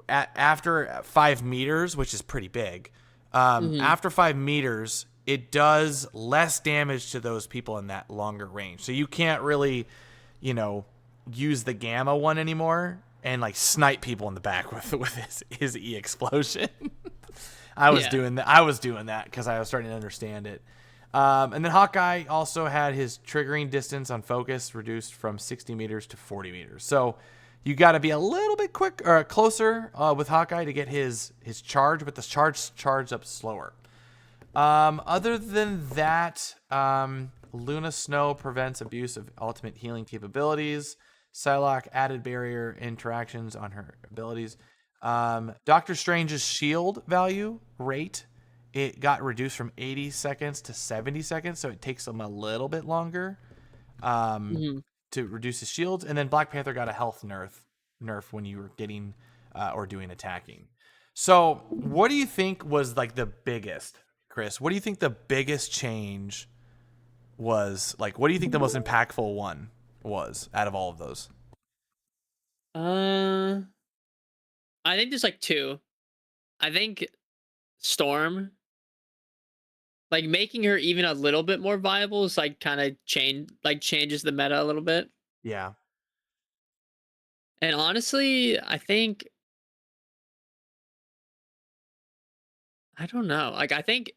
S1: After 5 meters, which is pretty big, after 5 meters, it does less damage to those people in that longer range. So you can't really, use the gamma one anymore and like snipe people in the back with his E explosion. I was doing that because I was starting to understand it. And then Hawkeye also had his triggering distance on focus reduced from 60 meters to 40 meters. So you got to be a little bit quick or closer with Hawkeye to get his charge, but the charge up slower. Other than that, Luna Snow prevents abuse of ultimate healing capabilities. Psylocke added barrier interactions on her abilities. Doctor Strange's shield value rate, it got reduced from 80 seconds to 70 seconds, so it takes him a little bit longer to reduce his shields. And then Black Panther got a health nerf when you were getting or doing attacking. So what do you think was like the biggest, Chris? What do you think the biggest change was? Like, what do you think the most impactful one was out of all of those?
S2: I think there's like two. I think Storm, like making her even a little bit more viable is like kind of changes the meta a little bit.
S1: Yeah.
S2: And honestly, I don't know. Like I think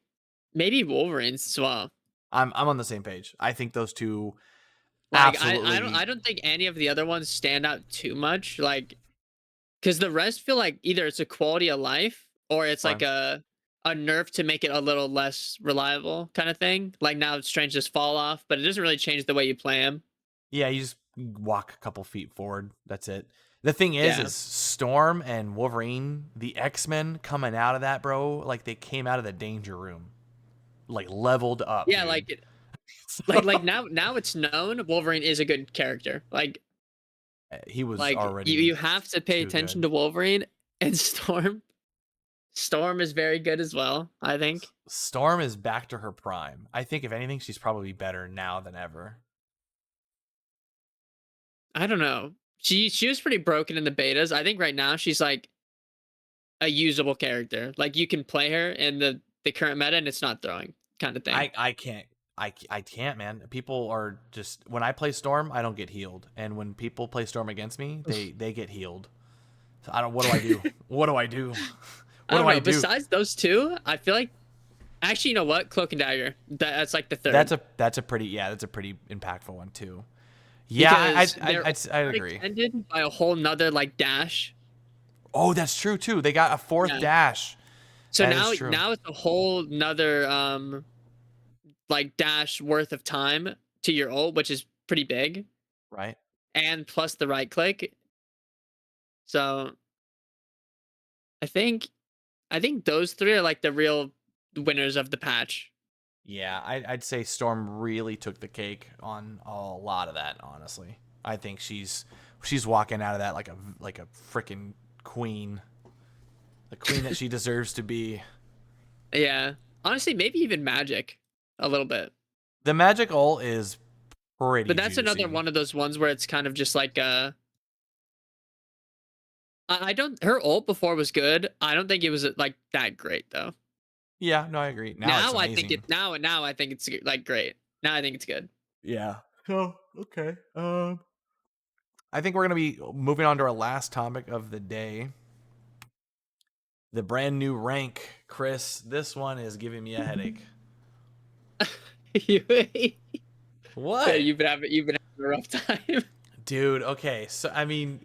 S2: maybe Wolverines as well.
S1: I'm on the same page. I think those two
S2: Like
S1: absolutely.
S2: I don't think any of the other ones stand out too much. Like because the rest feel like either it's a quality of life or it's like
S1: Right.
S2: a nerf to make it a little less reliable kind of thing. Like now Strange just fall off, but it doesn't really change the way you play him.
S1: Yeah, you just walk a couple feet forward. That's it. The thing
S2: Yeah.
S1: is Storm and Wolverine, the X-Men coming out of that, bro, like they came out of the danger room, like leveled up,
S2: Yeah,
S1: dude.
S2: like now it's known Wolverine is a good character.
S1: He was
S2: Like
S1: already
S2: you have to pay
S1: too
S2: attention
S1: good.
S2: to Wolverine and Storm is very good as well, I think.
S1: Storm is back to her prime. I think if anything, she's probably better now than ever.
S2: I don't know. She was pretty broken in the betas. I think right now she's like a usable character. Like you can play her in the current meta and it's not throwing kind of thing.
S1: I can't. I can't, man. People are just when I play Storm, I don't get healed, and when people play Storm against me, they get healed. So I don't. What do I do? What do I do?
S2: I
S1: What
S2: don't
S1: do I
S2: know.
S1: do?
S2: Besides those two, I feel like actually, you know what? Cloak and Dagger. That's like the third
S1: That's a pretty that's a pretty impactful one too. Yeah,
S2: because they're
S1: I'd agree.
S2: extended by a whole nother like dash.
S1: Oh, that's true too. They got a fourth
S2: Yeah.
S1: dash.
S2: So
S1: That is
S2: now
S1: true.
S2: now it's a whole nother like dash worth of time to your ult, which is pretty big,
S1: Right?
S2: and plus the right click. So I think I think those three are like the real winners of the patch.
S1: Yeah, I'd say Storm really took the cake on a lot of that. Honestly, I think she's walking out of that like a freaking queen, the queen that she deserves to be.
S2: Yeah. Honestly, maybe even Magic a little bit.
S1: The magic ult is pretty
S2: But that's another
S1: juicy.
S2: one of those ones where it's kind of just like I don't her ult before was good. I don't think it was like that great though.
S1: Yeah, no, I agree. Now it's
S2: Now I think
S1: amazing.
S2: it now I think it's like great. Now I think it's good.
S1: Yeah. Oh, okay. I think we're gonna be moving on to our last topic of the day. The brand new rank, Chris. This one is giving me a headache.
S2: you,
S1: What?
S2: you've been having a rough time.
S1: Dude, okay. So I mean,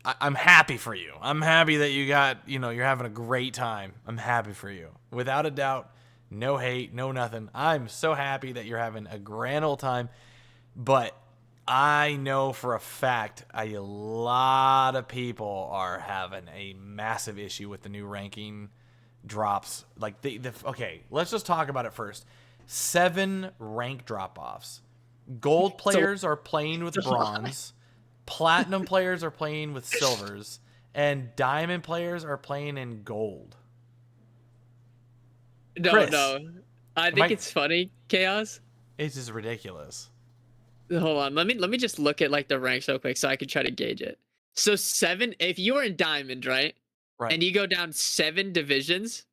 S1: I'm happy for you. I'm happy that you got, you're having a great time. I'm happy for you. Without a doubt, no hate, no nothing. I'm so happy that you're having a grand old time. But I know for a fact a lot of people are having a massive issue with the new ranking drops. Like okay, let's just talk about it first. 7 rank drop-offs. Gold players are playing with bronze. Platinum players are playing with silvers. And diamond players are playing in gold.
S2: No,
S1: Chris,
S2: no. I think it's funny, Chaos.
S1: it's just ridiculous.
S2: Hold on. Let me just look at like the ranks real quick so I can try to gauge it. So 7, if you were in diamond, right?
S1: Right.
S2: And you go down 7 divisions,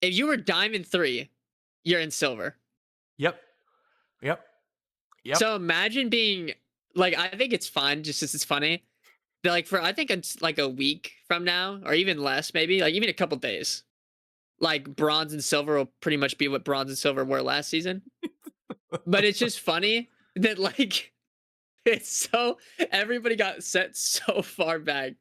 S2: if you were diamond 3, you're in silver.
S1: Yep. Yep. Yep.
S2: So imagine being like, I think it's fun, just as it's funny. That like for I think it's like a week from now, or even less, maybe like even a couple days. Like bronze and silver will pretty much be what bronze and silver were last season. But it's just funny that like it's so everybody got set so far back.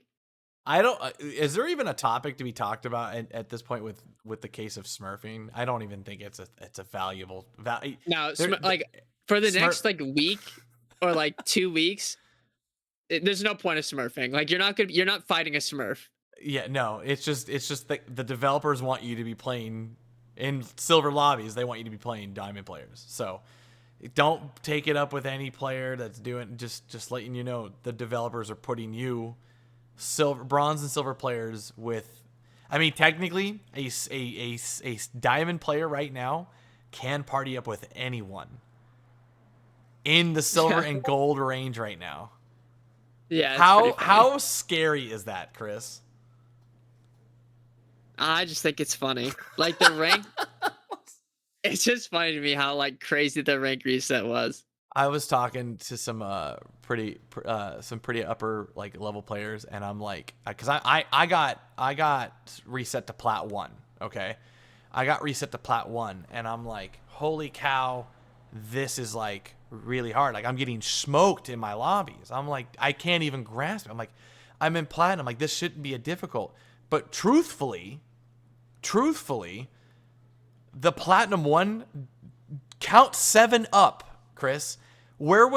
S1: I don't. Is there even a topic to be talked about at this point with the case of smurfing? I don't even think it's a valuable value.
S2: Now, like for the next like week or like 2 weeks, there's no point of smurfing. Like you're not fighting a smurf.
S1: Yeah, no. It's just the developers want you to be playing in silver lobbies. They want you to be playing diamond players. So don't take it up with any player that's doing. Just letting you know, the developers are putting you bronze and silver players with. I mean, technically, a diamond player right now can party up with anyone in the silver and gold range right now.
S2: Yeah.
S1: How scary is that, Chris?
S2: I just think it's funny. Like the rank. It's just funny to me how like crazy the rank reset was.
S1: I was talking to some pretty upper like level players, and I'm like, because I got reset to plat 1. Okay, I got reset to plat 1, and I'm like, holy cow, this is like really hard. Like I'm getting smoked in my lobbies. I'm like, I can't even grasp it. I'm like, I'm in platinum. Like this shouldn't be a difficult. But truthfully, the platinum one count 7 up, Chris. Where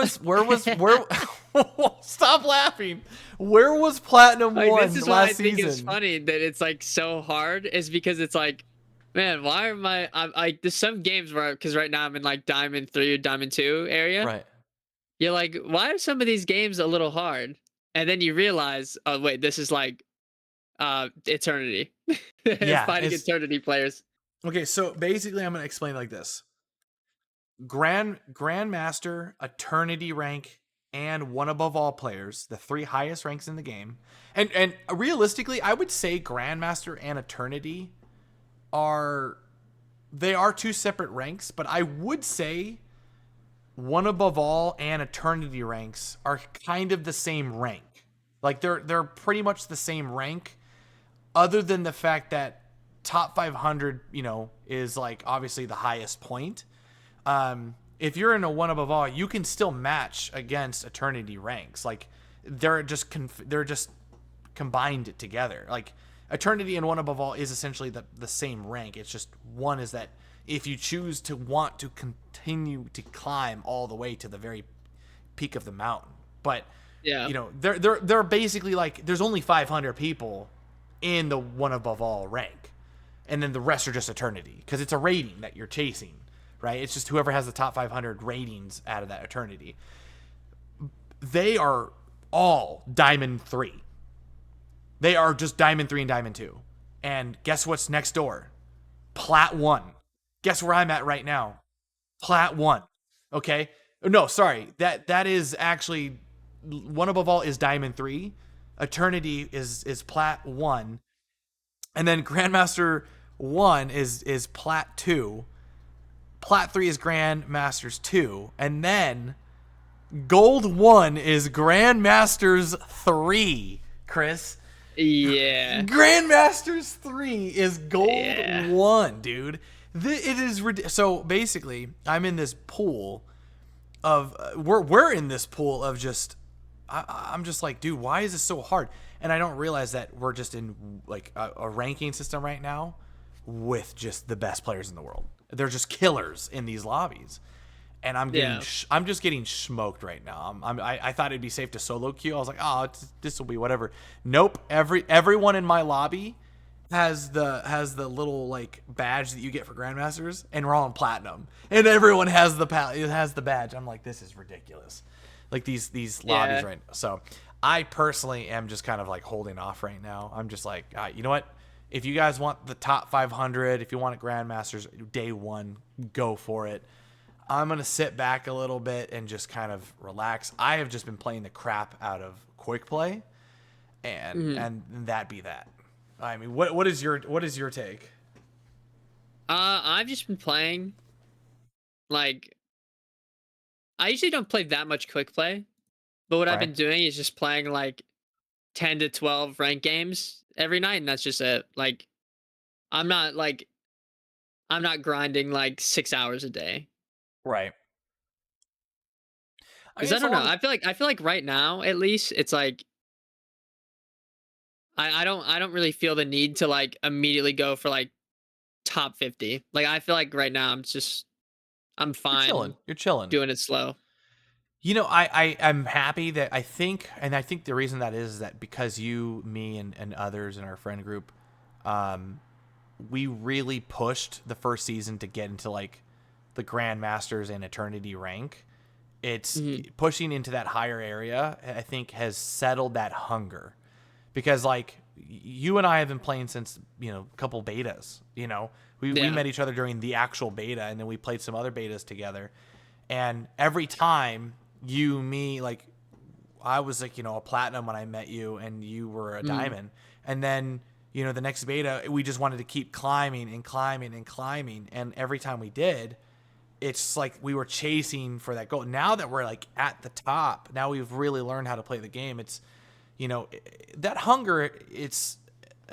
S1: stop laughing. Where was platinum
S2: like,
S1: 1
S2: this is
S1: last
S2: why I think
S1: season?
S2: it's funny that it's like so hard is because it's like, man, why am I'm like there's some games where because right now I'm in like diamond 3 or diamond 2 area.
S1: Right.
S2: You're like, why are some of these games a little hard? And then you realize, oh wait, this is like eternity.
S1: Yeah,
S2: fighting eternity players.
S1: Okay, so basically I'm going to explain like this. Grandmaster, Eternity rank, and one above all players, the 3 highest ranks in the game. And realistically, I would say Grandmaster and Eternity are 2 separate ranks, but I would say one above all and Eternity ranks are kind of the same rank. Like they're pretty much the same rank, other than the fact that top 500, is like obviously the highest point. If you're in a one above all, you can still match against Eternity ranks. Like they're just combined together. Like Eternity and one above all is essentially the same rank. It's just one is that if you choose to want to continue to climb all the way to the very peak of the mountain, but
S2: yeah,
S1: they're basically like there's only 500 people in the one above all rank, and then the rest are just Eternity because it's a rating that you're chasing. Right? It's just whoever has the top 500 ratings out of that Eternity. They are all Diamond 3. They are just Diamond 3 and Diamond 2. And guess what's next door? Plat 1. Guess where I'm at right now? Plat 1. Okay? No, sorry. That is actually one above all is Diamond 3. Eternity is Plat 1. And then Grandmaster 1 is Plat 2. Plat 3 is Grandmasters 2, and then Gold 1 is Grandmasters 3, Chris.
S2: Yeah.
S1: Grandmasters 3 is Gold 1, dude. It is so basically, I'm in this pool of we're in this pool of just I'm just like, dude, why is this so hard? And I don't realize that we're just in like a ranking system right now with just the best players in the world. They're just killers in these lobbies, and I'm just getting smoked right now. I thought it'd be safe to solo queue. I was like, oh, this will be whatever. Nope. Everyone in my lobby has the little like badge that you get for grandmasters, and we're all in platinum, and everyone has the badge. I'm like, this is ridiculous, like these lobbies
S2: Yeah.
S1: right now. So I personally am just kind of like holding off right now. I'm just like, you know what? If you guys want the top 500, if you want it grandmasters day one, go for it. I'm gonna sit back a little bit and just kind of relax. I have just been playing the crap out of quick play,
S2: Mhm.
S1: and that be that. I mean, what is your take?
S2: I've just been playing like I usually don't play that much quick play, but what I've
S1: Right,
S2: been doing is just playing like 10 to 12 ranked games every night, and that's just it. Like I'm not like I'm not grinding like 6 hours a day.
S1: right. I
S2: Because
S1: mean,
S2: I
S1: it's
S2: don't know.
S1: along.
S2: I feel like right now, at least, it's like I don't really feel the need to like immediately go for like top 50. Like I feel like right now I'm
S1: You're chilling.
S2: fine
S1: You're chilling.
S2: doing it slow.
S1: I'm happy that I think the reason that is that because you, me, and others in our friend group, um, we really pushed the first season to get into like the Grandmasters and Eternity rank. It's
S2: Hmm.
S1: pushing into that higher area. I think has settled that hunger, because like you and I have been playing since a couple betas. We
S2: Yeah.
S1: met each other during the actual beta, and then we played some other betas together. And every time you, me, like I was like, a platinum when I met you, and you were a
S2: Mm.
S1: diamond. And then, the next beta, we just wanted to keep climbing and climbing and climbing. And every time we did, it's like we were chasing for that goal. Now that we're like at the top, now we've really learned how to play the game. It's, that hunger, it's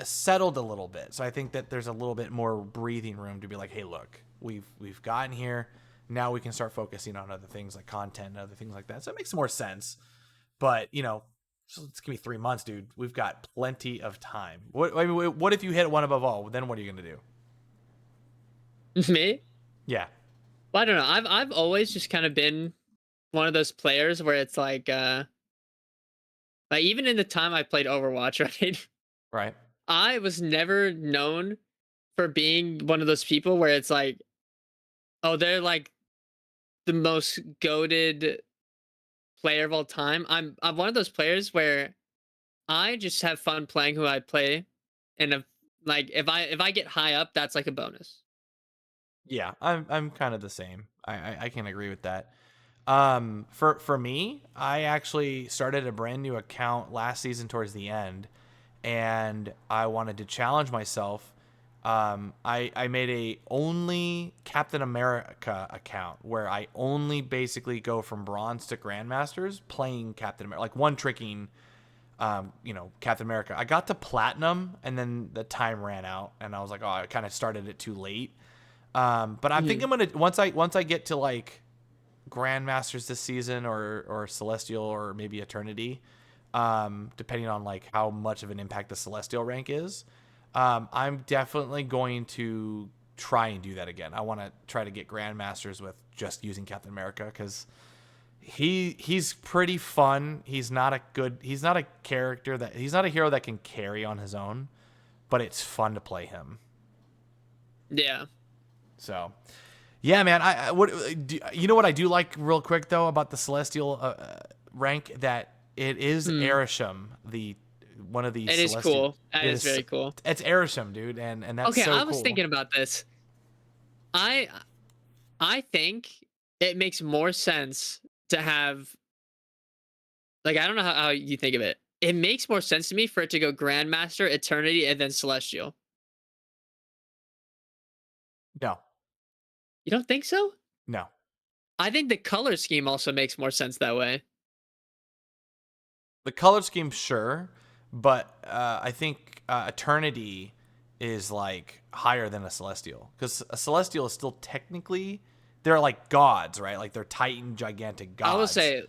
S1: settled a little bit. So I think that there's a little bit more breathing room to be like, hey, look, we've gotten here. Now we can start focusing on other things like content and other things like that. So it makes more sense. But so it's gonna be 3 months, dude. We've got plenty of time. What if you hit one above all? Then what are you gonna do?
S2: Me?
S1: Yeah.
S2: Well, I don't know. I've always just kind of been one of those players where it's like even in the time I played Overwatch, right?
S1: Right.
S2: I was never known for being one of those people where it's like, oh, they're like the most goaded player of all time. I'm one of those players where I just have fun playing who I play, and if I get high up, that's like a bonus.
S1: Yeah. I'm kind of the same. I can agree with that. For me, I actually started a brand new account last season towards the end, and I wanted to challenge myself. I made a only Captain America account where I only basically go from bronze to grandmasters playing Captain America, like one tricking, Captain America. I got to platinum, and then the time ran out, and I was like, oh, I kind of started it too late. But I think
S2: Mhm.
S1: I'm gonna once I get to like grandmasters this season, or celestial, or maybe eternity, depending on like how much of an impact the celestial rank is. I'm definitely going to try and do that again. I want to try to get grandmasters with just using Captain America, because he's pretty fun. He's not a character that he's not a hero that can carry on his own, but it's fun to play him.
S2: Yeah.
S1: So yeah, man. You know what I do like real quick though about the celestial rank, that it is
S2: Mm.
S1: Erisham, the one of the
S2: It is
S1: celestial.
S2: cool. That
S1: It
S2: is
S1: is
S2: very cool.
S1: it's Erisham, dude, and that's
S2: Okay,
S1: so
S2: I was
S1: cool.
S2: thinking about this. I I think it makes more sense to have like I don't know how you think of it. It makes more sense to me for it to go Grandmaster, Eternity, and then Celestial.
S1: No,
S2: You don't think so?
S1: no.
S2: I think the color scheme also makes more sense that way.
S1: The color scheme, sure, but I think Eternity is like higher than a Celestial, because a Celestial is still technically, they're like gods, right? Like they're Titan, gigantic
S2: I will
S1: gods.
S2: say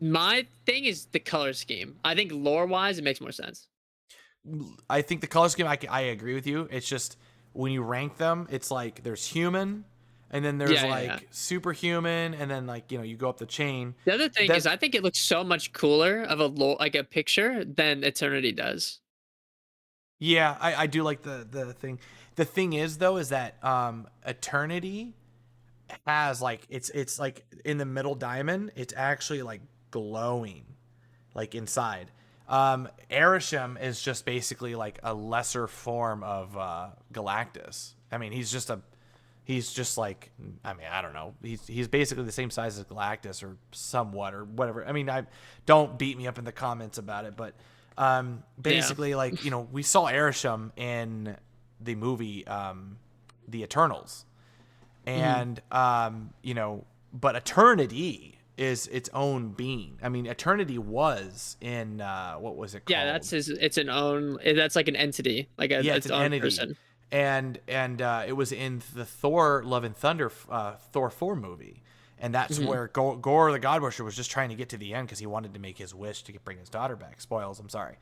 S2: my thing is the color scheme. I think lore wise, it makes more sense.
S1: I think the color scheme, I agree with you. It's just when you rank them, it's like there's human, and then there's
S2: Yeah, yeah, yeah.
S1: like superhuman, and then like you go up the chain.
S2: The other thing is,
S1: That
S2: I think it looks so much cooler of a like a picture than Eternity does.
S1: Yeah, I do like the thing. The thing is though is that Eternity has like it's like in the middle diamond, it's actually like glowing like inside. Arishem is just basically like a lesser form of Galactus. I mean, he's just like, I mean, I don't know. He's basically the same size as Galactus or somewhat or whatever. I mean, I don't beat me up in the comments about it, but
S2: Yeah.
S1: basically like, we saw Arishem in the movie The Eternals.
S2: Mhm.
S1: And but Eternity is its own being. I mean, Eternity was in what was it
S2: Yeah, that's
S1: called?
S2: his. It's an own. That's like an entity, like
S1: Yeah, it's
S2: its
S1: an
S2: own
S1: entity,
S2: person.
S1: and it was in the Thor: Love and Thunder Thor 4 movie, and that's
S2: Hmm.
S1: where Gore the God Worshipper was just trying to get to the end because he wanted to make his wish to bring his daughter back. Spoils, I'm sorry,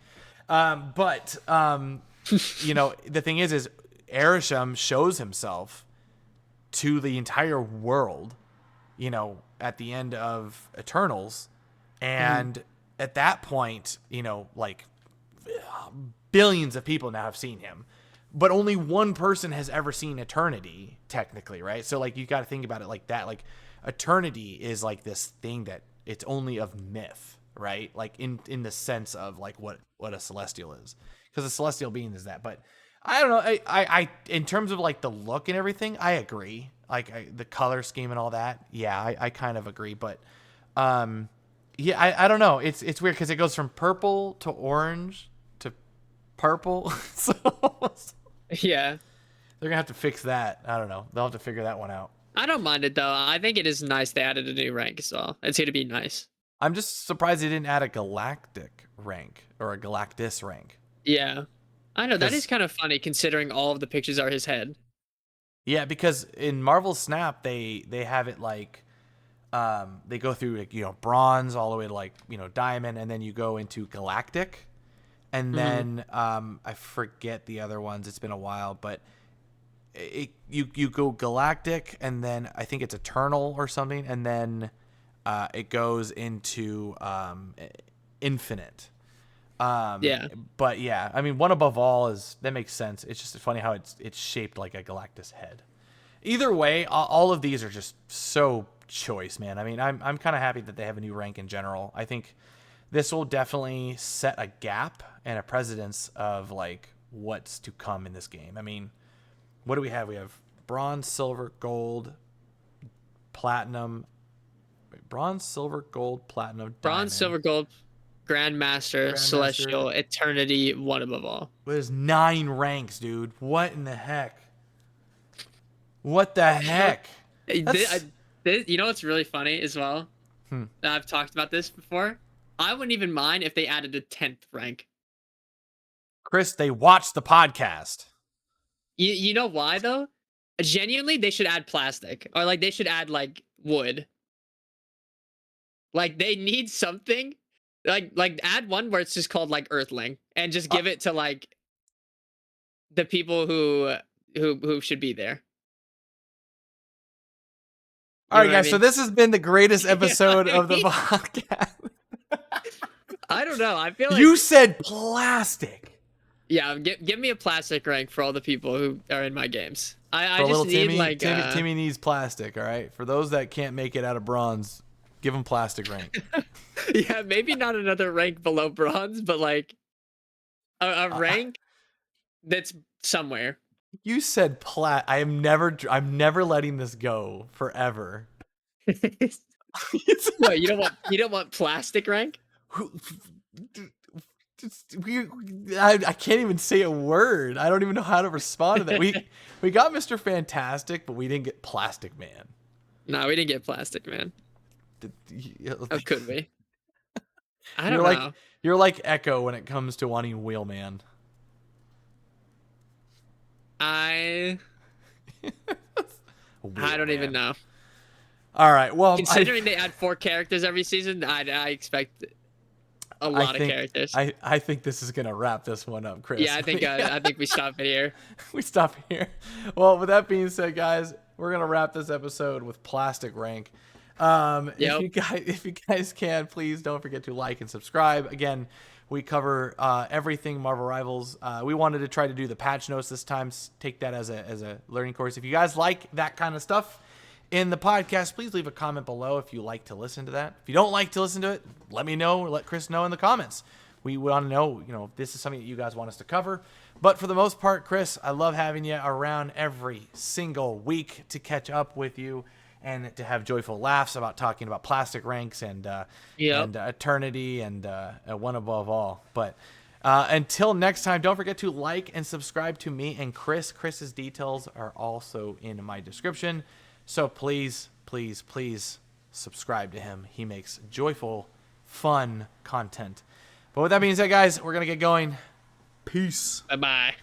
S1: but the thing is Arishem shows himself to the entire world, at the end of Eternals.
S2: Hmm.
S1: And at that point, like billions of people now have seen him, but only one person has ever seen Eternity, technically, right? So, like, you got to think about it like that. Like, Eternity is like this thing that it's only of myth, right? Like, in the sense of like what a celestial is, because a celestial being is that. But I don't know. I in terms of like the look and everything, I agree. Like the color scheme and all that, yeah, I kind of agree. But um, yeah, I don't know. It's weird because it goes from purple to orange to purple. So
S2: Yeah,
S1: they're gonna have to fix that. I don't know. They'll have to figure that one out.
S2: I don't mind it though. I think it is nice they added a new rank as well. It's going to be nice.
S1: I'm just surprised they didn't add a galactic rank or a galactus rank.
S2: Yeah, I know that is
S1: Because
S2: kind of funny considering all of the pictures are his head.
S1: yeah, because in Marvel Snap they have it like they go through like, bronze all the way to like diamond, and then you go into galactic, and
S2: Hmm.
S1: then I forget the other ones. It's been a while, but you go galactic, and then I think it's eternal or something, and then it goes into infinite.
S2: Yeah,
S1: But yeah, I mean, one above all is that makes sense. It's just funny how it's shaped like a Galactus head. Either way, all of these are just so choice, man. I mean, I'm kind of happy that they have a new rank in general. I think this will definitely set a gap and a precedence of like what's to come in this game. I mean, what do we have? We have bronze, silver, gold, platinum, bronze, silver, gold, platinum,
S2: bronze,
S1: diamond,
S2: silver, gold, grandmaster,
S1: grandmaster.
S2: celestial, eternity, one above all.
S1: There's 9 ranks, dude. What in the heck? What the
S2: You know,
S1: heck? That's
S2: you know what's really funny as well?
S1: hmm.
S2: I've talked about this before. I wouldn't even mind if they added a 10th rank.
S1: Chris. They watched the podcast.
S2: You know why though? Genuinely, they should add plastic or like they should add like wood. Like they need something. Like add one where it's just called like Earthling and just
S1: Uh,
S2: give it to like the people who should be there.
S1: all
S2: You know
S1: right,
S2: what I
S1: guys. So
S2: mean?
S1: this has been the greatest
S2: You know what
S1: episode
S2: I
S1: of the
S2: mean?
S1: podcast.
S2: I don't know. I feel
S1: You
S2: like
S1: said plastic
S2: yeah, give me a plastic rank for all the people who are in my games. I
S1: for
S2: just
S1: little
S2: need
S1: Timmy.
S2: like
S1: Timmy needs plastic. All right. For those that can't make it out of bronze, give him plastic rank.
S2: yeah, maybe not another rank below bronze, but like a
S1: Uh,
S2: rank that's somewhere.
S1: you said plat. I'm never letting this go forever.
S2: What, you don't want plastic rank?
S1: Who- I can't even say a word. I don't even know how to respond to that. We got Mr. Fantastic, but we didn't get Plastic Man.
S2: No, we didn't get plastic, man. How could we? I
S1: You're
S2: don't
S1: like
S2: know.
S1: you're like Echo when it comes to wanting Wheelman.
S2: I I don't even
S1: Wheelman.
S2: know.
S1: All right. Well,
S2: Considering they add 4 characters every season, I expect a
S1: I
S2: lot of
S1: think
S2: characters.
S1: I think this is gonna wrap this one up,
S2: Yeah,
S1: Chris.
S2: I think we stop it here.
S1: We stop here. Well, with that being said, guys, we're gonna wrap this episode with Plastic Rank.
S2: Yep.
S1: If you guys can, please don't forget to like and subscribe. Again, We cover everything Marvel Rivals. We wanted to try to do the patch notes this time. Take that as a learning course. If you guys like that kind of stuff in the podcast, please leave a comment below if you like to listen to that. If you don't like to listen to it, let me know or let Chris know in the comments. We want to know, if this is something that you guys want us to cover. But for the most part, Chris, I love having you around every single week to catch up with you and to have joyful laughs about talking about plastic ranks and eternity and one above all. But until next time, don't forget to like and subscribe to me and Chris. Chris's details are also in my description. So please, please, please subscribe to him. He makes joyful, fun content. But with that being said, guys, we're going to get going. Peace.
S2: Bye-bye.